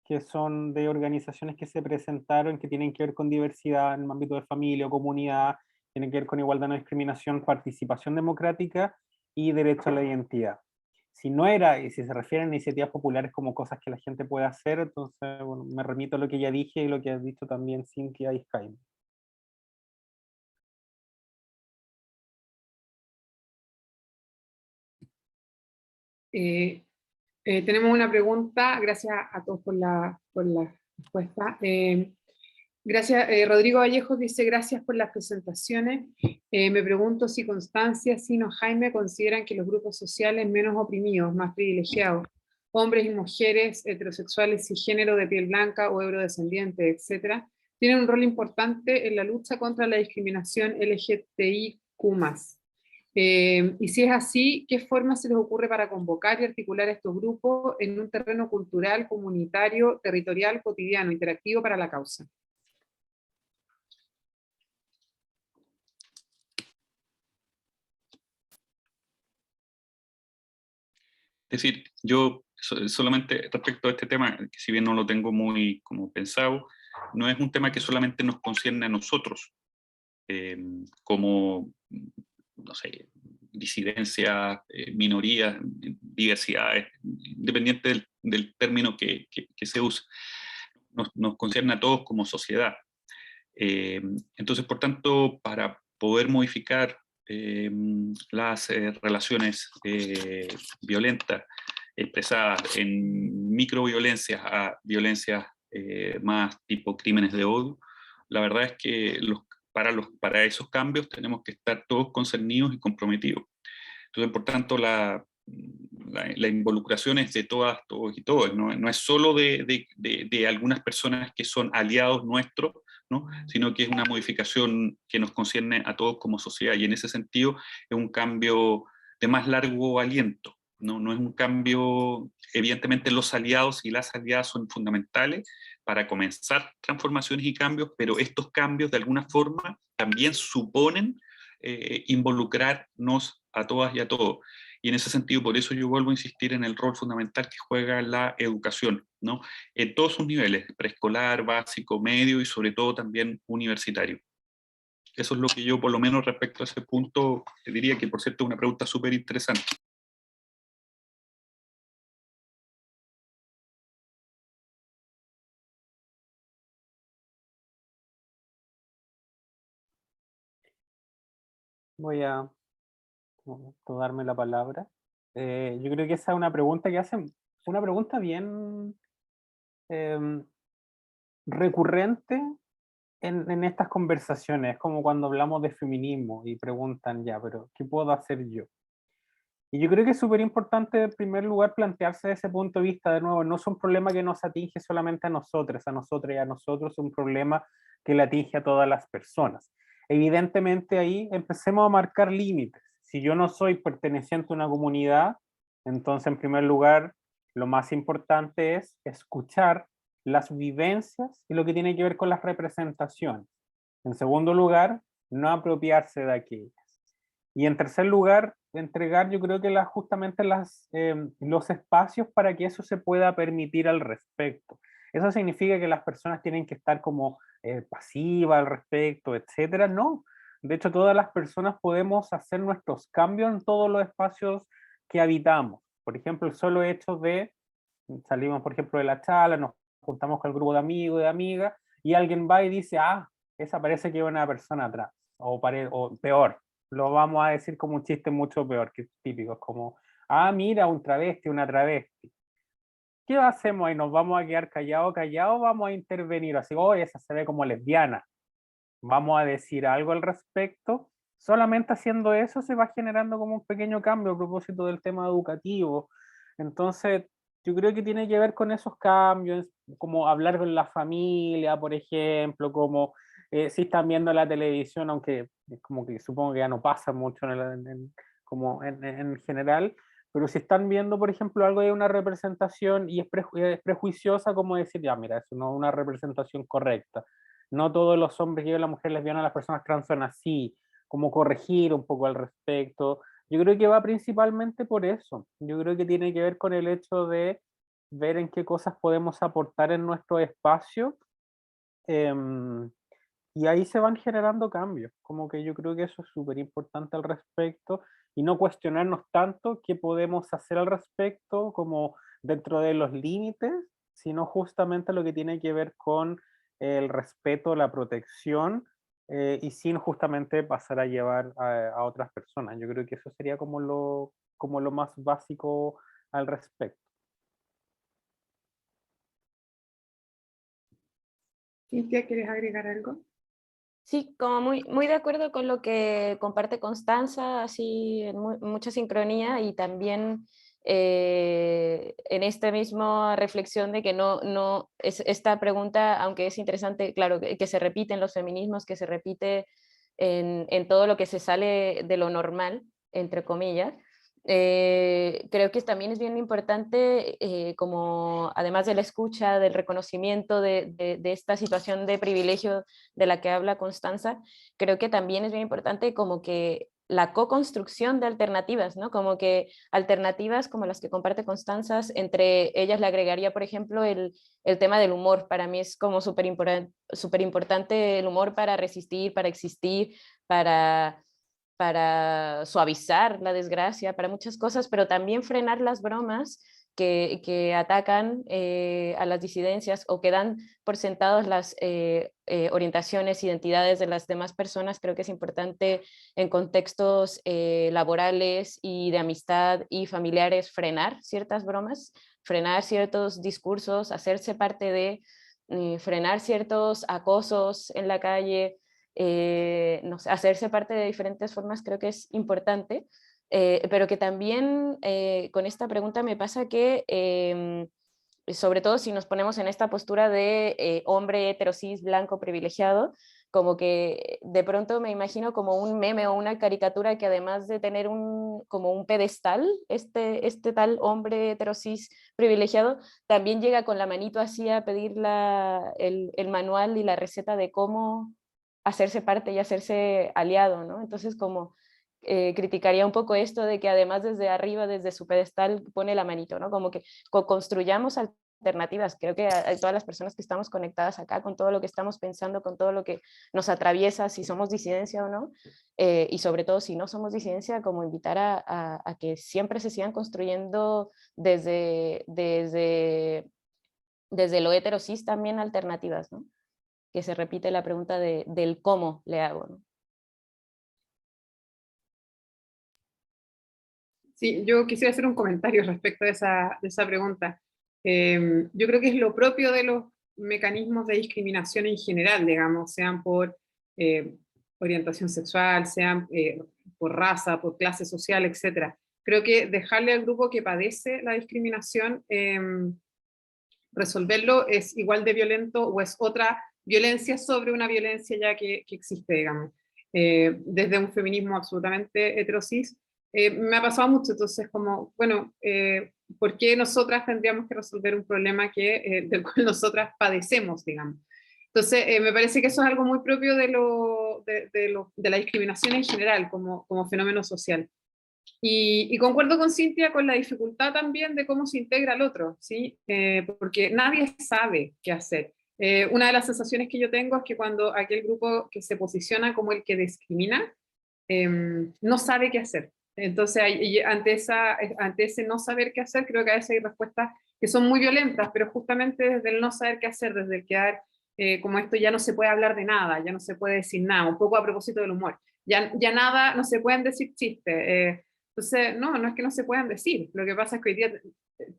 que son de organizaciones que se presentaron, que tienen que ver con diversidad en el ámbito de familia o comunidad, tienen que ver con igualdad, no discriminación, participación democrática y derecho a la identidad. Si no era, y si se refieren a iniciativas populares como cosas que la gente puede hacer, entonces bueno, me remito a lo que ya dije y lo que ha dicho también Cintia y Jaime. Tenemos una pregunta, gracias a todos por la respuesta. Gracias. Rodrigo Vallejos dice, gracias por las presentaciones. Me pregunto si Constancia, Sino, Jaime consideran que los grupos sociales menos oprimidos, más privilegiados, hombres y mujeres heterosexuales y género de piel blanca o eurodescendientes, etcétera, tienen un rol importante en la lucha contra la discriminación LGTBIQ+. Y si es así, ¿qué forma se les ocurre para convocar y articular estos grupos en un terreno cultural, comunitario, territorial, cotidiano, interactivo para la causa? Es decir, yo solamente respecto a este tema, que si bien no lo tengo muy como pensado, no es un tema que solamente nos concierne a nosotros, como, no sé, disidencias, minorías, diversidades, independiente del término que se use. Nos concierne a todos como sociedad. Entonces, por tanto, para poder modificar las relaciones violentas expresadas en microviolencias a violencias más tipo crímenes de odio, la verdad es que para esos cambios tenemos que estar todos concernidos y comprometidos. Entonces, por tanto, la involucración es de todas, todos y todos, no es solo de algunas personas que son aliados nuestros, ¿no? Sino que es una modificación que nos concierne a todos como sociedad, y en ese sentido es un cambio de más largo aliento, no es un cambio, evidentemente los aliados y las aliadas son fundamentales para comenzar transformaciones y cambios, pero estos cambios de alguna forma también suponen involucrarnos a todas y a todos. Y en ese sentido, por eso yo vuelvo a insistir en el rol fundamental que juega la educación, ¿no? En todos sus niveles, preescolar, básico, medio y sobre todo también universitario. Eso es lo que yo, por lo menos respecto a ese punto, diría que, por cierto, es una pregunta súper interesante. Voy a darme la palabra. Yo creo que esa es una pregunta que hacen, una pregunta bien recurrente en estas conversaciones. Es como cuando hablamos de feminismo y preguntan, ya, pero ¿qué puedo hacer yo? Y yo creo que es súper importante, en primer lugar, plantearse desde ese punto de vista, de nuevo, no es un problema que nos atinge solamente a nosotros y a nosotros, es un problema que le atinge a todas las personas. Evidentemente ahí empecemos a marcar límites. Si yo no soy perteneciente a una comunidad, entonces en primer lugar, lo más importante es escuchar las vivencias y lo que tiene que ver con las representaciones. En segundo lugar, no apropiarse de aquellas. Y en tercer lugar, entregar yo creo que justamente los espacios para que eso se pueda permitir al respecto. ¿Eso significa que las personas tienen que estar como pasivas al respecto, etcétera? No. De hecho, todas las personas podemos hacer nuestros cambios en todos los espacios que habitamos. Por ejemplo, el solo hecho de salimos, por ejemplo, de la charla, nos juntamos con el grupo de amigos, de amigas, y alguien va y dice, ah, esa parece que es una persona atrás, o peor, lo vamos a decir como un chiste mucho peor, que es típico, es como, ah, mira, un travesti, una travesti. ¿Qué hacemos ahí? ¿Nos vamos a quedar callados, vamos a intervenir? Así, oh, esa se ve como lesbiana. Vamos a decir algo al respecto. Solamente haciendo eso se va generando como un pequeño cambio a propósito del tema educativo. Entonces, yo creo que tiene que ver con esos cambios, como hablar con la familia, por ejemplo, como si están viendo la televisión, aunque como que supongo que ya no pasa mucho como en general, pero si están viendo, por ejemplo, algo de una representación y es prejuiciosa, como decir, ya, mira, eso no es una representación correcta. No todos los hombres y las mujeres lesbianas, las personas trans son así, como corregir un poco al respecto. Yo creo que va principalmente por eso. Yo creo que tiene que ver con el hecho de ver en qué cosas podemos aportar en nuestro espacio, y ahí se van generando cambios. Como que yo creo que eso es súper importante al respecto y no cuestionarnos tanto qué podemos hacer al respecto como dentro de los límites, sino justamente lo que tiene que ver con el respeto, la protección, y sin justamente pasar a llevar a otras personas. Yo creo que eso sería como lo más básico al respecto. Cintia, ¿quieres agregar algo? Sí, como muy de acuerdo con lo que comparte Constanza, así en mucha sincronía, y también en esta misma reflexión de que no es esta pregunta, aunque es interesante, claro, que se repite en los feminismos, que se repite en todo lo que se sale de lo normal, entre comillas. Creo que también es bien importante, como además de la escucha, del reconocimiento de esta situación de privilegio de la que habla Constanza, creo que también es bien importante como que la co-construcción de alternativas, ¿no? Como que alternativas como las que comparte Constanza, entre ellas le agregaría, por ejemplo, el tema del humor. Para mí es como súper importante el humor para resistir, para existir, para suavizar la desgracia, para muchas cosas, pero también frenar las bromas que atacan a las disidencias o que dan por sentados las orientaciones, identidades de las demás personas. Creo que es importante en contextos laborales y de amistad y familiares frenar ciertas bromas, frenar ciertos discursos, hacerse parte de frenar ciertos acosos en la calle, no sé, hacerse parte de diferentes formas creo que es importante, pero que también con esta pregunta me pasa que, sobre todo si nos ponemos en esta postura de hombre heterosis blanco privilegiado, como que de pronto me imagino como un meme o una caricatura que además de tener como un pedestal, este tal hombre heterosis privilegiado, también llega con la manito así a pedir el manual y la receta de cómo hacerse parte y hacerse aliado, ¿no? Entonces como criticaría un poco esto de que además desde arriba, desde su pedestal, pone la manito, ¿no? Como que construyamos alternativas. Creo que a todas las personas que estamos conectadas acá, con todo lo que estamos pensando, con todo lo que nos atraviesa, si somos disidencia o no, y sobre todo si no somos disidencia, como invitar a que siempre se sigan construyendo desde lo heterosis también alternativas, ¿no? Que se repite la pregunta del cómo le hago, ¿no? Sí, yo quisiera hacer un comentario respecto de esa pregunta. Yo creo que es lo propio de los mecanismos de discriminación en general, digamos, sean por eh, orientación sexual, sean por raza, por clase social, etc. Creo que dejarle al grupo que padece la discriminación resolverlo es igual de violento o es otra violencia sobre una violencia ya que existe, digamos. Desde un feminismo absolutamente heterosis, me ha pasado mucho, entonces como, bueno, ¿por qué nosotras tendríamos que resolver un problema del cual nosotras padecemos, digamos? Entonces, me parece que eso es algo muy propio de la discriminación en general, como fenómeno social. Y concuerdo con Cintia con la dificultad también de cómo se integra al otro, ¿sí? Porque nadie sabe qué hacer. Una de las sensaciones que yo tengo es que cuando aquel grupo que se posiciona como el que discrimina, no sabe qué hacer. Entonces, ante ese no saber qué hacer, creo que a veces hay respuestas que son muy violentas, pero justamente desde el no saber qué hacer, desde el quedar como esto ya no se puede hablar de nada, ya no se puede decir nada, un poco a propósito del humor, ya nada, no se pueden decir chistes. Entonces, no es que no se puedan decir, lo que pasa es que hoy día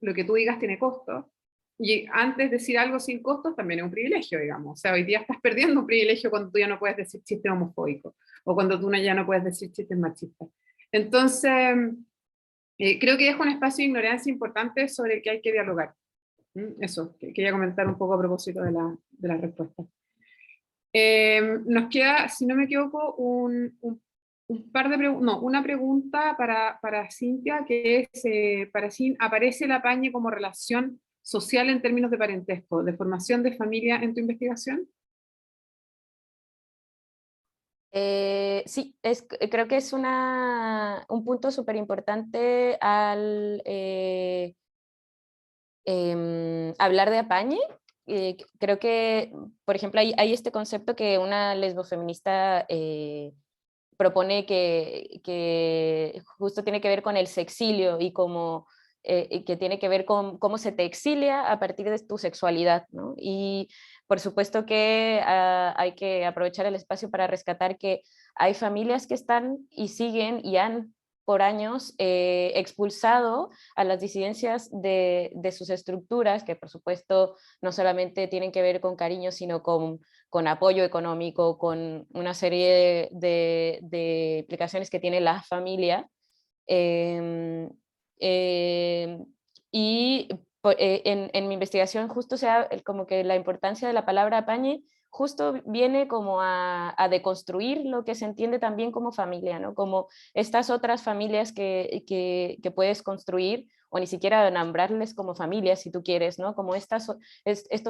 lo que tú digas tiene costo, y antes decir algo sin costos también es un privilegio, digamos. O sea, hoy día estás perdiendo un privilegio cuando tú ya no puedes decir chistes homofóbicos, o cuando tú ya no puedes decir chistes machistas. Entonces, creo que es un espacio de ignorancia importante sobre el que hay que dialogar. Eso, quería comentar un poco a propósito de la respuesta. Nos queda, si no me equivoco, un par de una pregunta para Cintia, que es, para si aparece el apañe como relación social en términos de parentesco, de formación de familia en tu investigación. Sí, creo que es un punto súper importante al hablar de apañe. Creo que, por ejemplo, hay este concepto que una lesbofeminista propone que justo tiene que ver con el sexilio y que tiene que ver con cómo se te exilia a partir de tu sexualidad, ¿no? Y por supuesto que hay que aprovechar el espacio para rescatar que hay familias que están y siguen y han por años expulsado a las disidencias de sus estructuras, que por supuesto no solamente tienen que ver con cariño, sino con apoyo económico, con una serie de implicaciones que tiene la familia. Y en mi investigación justo como que la importancia de la palabra apañe justo viene como a deconstruir lo que se entiende también como familia, ¿no? Como estas otras familias que puedes construir, o ni siquiera nombrarles como familias si tú quieres, ¿no? Como estos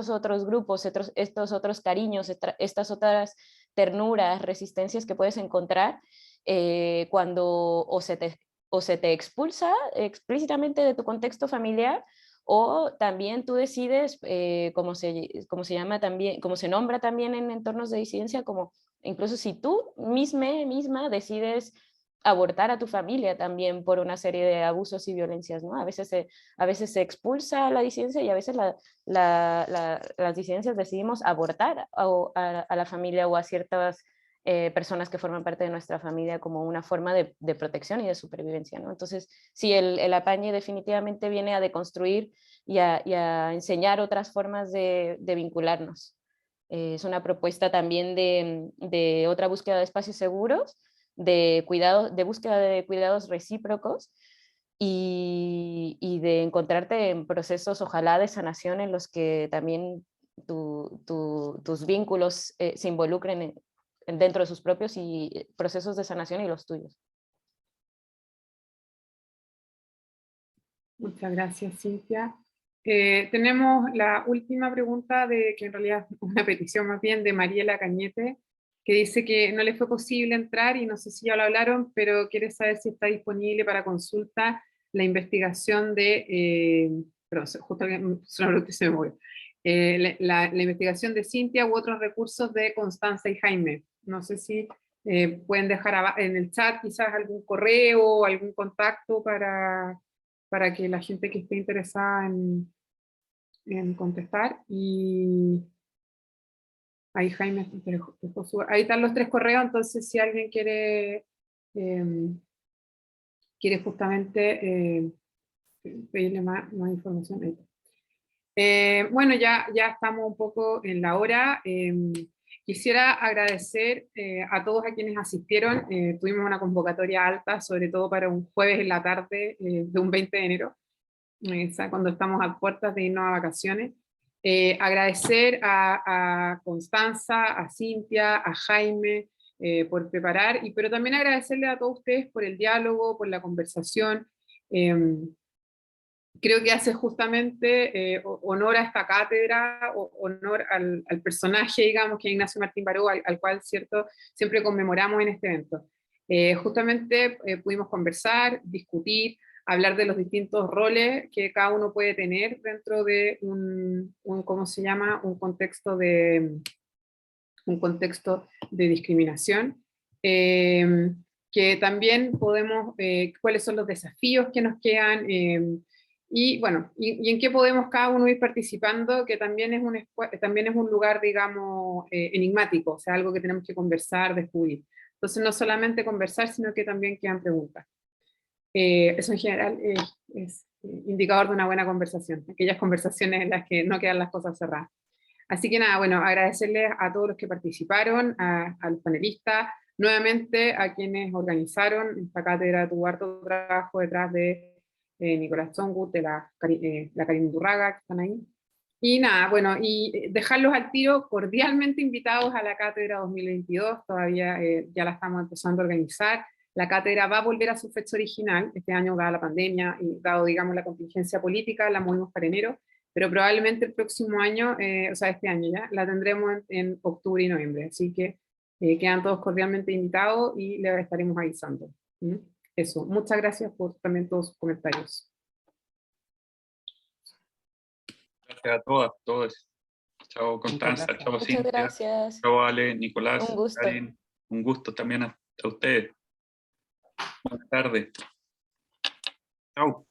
otros grupos, estos otros cariños, estas otras ternuras, resistencias que puedes encontrar cuando o se te expulsa explícitamente de tu contexto familiar, o también tú decides, como se llama también, como se nombra también en entornos de disidencia, como incluso si tú misma decides abortar a tu familia también por una serie de abusos y violencias, ¿no? A veces se expulsa a la disidencia, y a veces las disidencias decidimos abortar a la familia o a ciertas personas que forman parte de nuestra familia como una forma de protección y de supervivencia, ¿no? Entonces, sí, el apañe definitivamente viene a deconstruir y a enseñar otras formas de vincularnos. Es una propuesta también de otra búsqueda de espacios seguros, de búsqueda de cuidados recíprocos, y de encontrarte en procesos, ojalá, de sanación en los que también tus vínculos se involucren dentro de sus propios procesos de sanación y los tuyos. Muchas gracias, Cintia. Tenemos la última pregunta, que en realidad es una petición más bien, de Mariela Cañete, que dice que no le fue posible entrar, y no sé si ya lo hablaron, pero quiere saber si está disponible para consulta la investigación perdón, justo se me movió. La investigación de Cintia u otros recursos de Constanza y Jaime. No sé si pueden dejar en el chat quizás algún correo o algún contacto para que la gente que esté interesada en contestar. Y ahí Jaime ahí están los 3 correos, entonces si alguien quiere justamente pedirle más información. Bueno, ya estamos un poco en la hora. Quisiera agradecer a todos a quienes asistieron. Tuvimos una convocatoria alta, sobre todo para un jueves en la tarde de un 20 de enero, cuando estamos a puertas de irnos a vacaciones. Agradecer a Constanza, a Cintia, a Jaime por preparar, pero también agradecerle a todos ustedes por el diálogo, por la conversación. Creo que hace justamente honor a esta cátedra, honor al personaje, digamos, que es Ignacio Martín Baró, al cual, cierto, siempre conmemoramos en este evento. Justamente pudimos conversar, discutir, hablar de los distintos roles que cada uno puede tener dentro de ¿cómo se llama? Un contexto de discriminación. Que también podemos, cuáles son los desafíos que nos quedan, y bueno, y en qué podemos cada uno ir participando, que también es un lugar, digamos, enigmático, o sea, algo que tenemos que conversar, descubrir. Entonces, no solamente conversar, sino que también quedan preguntas. Eso en general es indicador de una buena conversación, aquellas conversaciones en las que no quedan las cosas cerradas. Así que nada, bueno, agradecerles a todos los que participaron, a los panelistas, nuevamente a quienes organizaron esta cátedra. Tuvo harto trabajo detrás de Nicolás Chongut, de la Karina Durraga, que están ahí. Y nada, bueno, y dejarlos al tiro, cordialmente invitados a la cátedra 2022, todavía ya la estamos empezando a organizar. La cátedra va a volver a su fecha original, este año dada la pandemia y dado, digamos, la contingencia política, la movimos para enero, pero probablemente el próximo año, o sea, este año ya, la tendremos en octubre y noviembre, así que quedan todos cordialmente invitados y les estaremos avisando. Eso, muchas gracias por también todos sus comentarios. Gracias a todas, todos. Chao Constanza, chao Cintia. Muchas gracias. Chao Ale, Nicolás, Un gusto. Karin. Un gusto también a ustedes. Buenas tardes. Chao.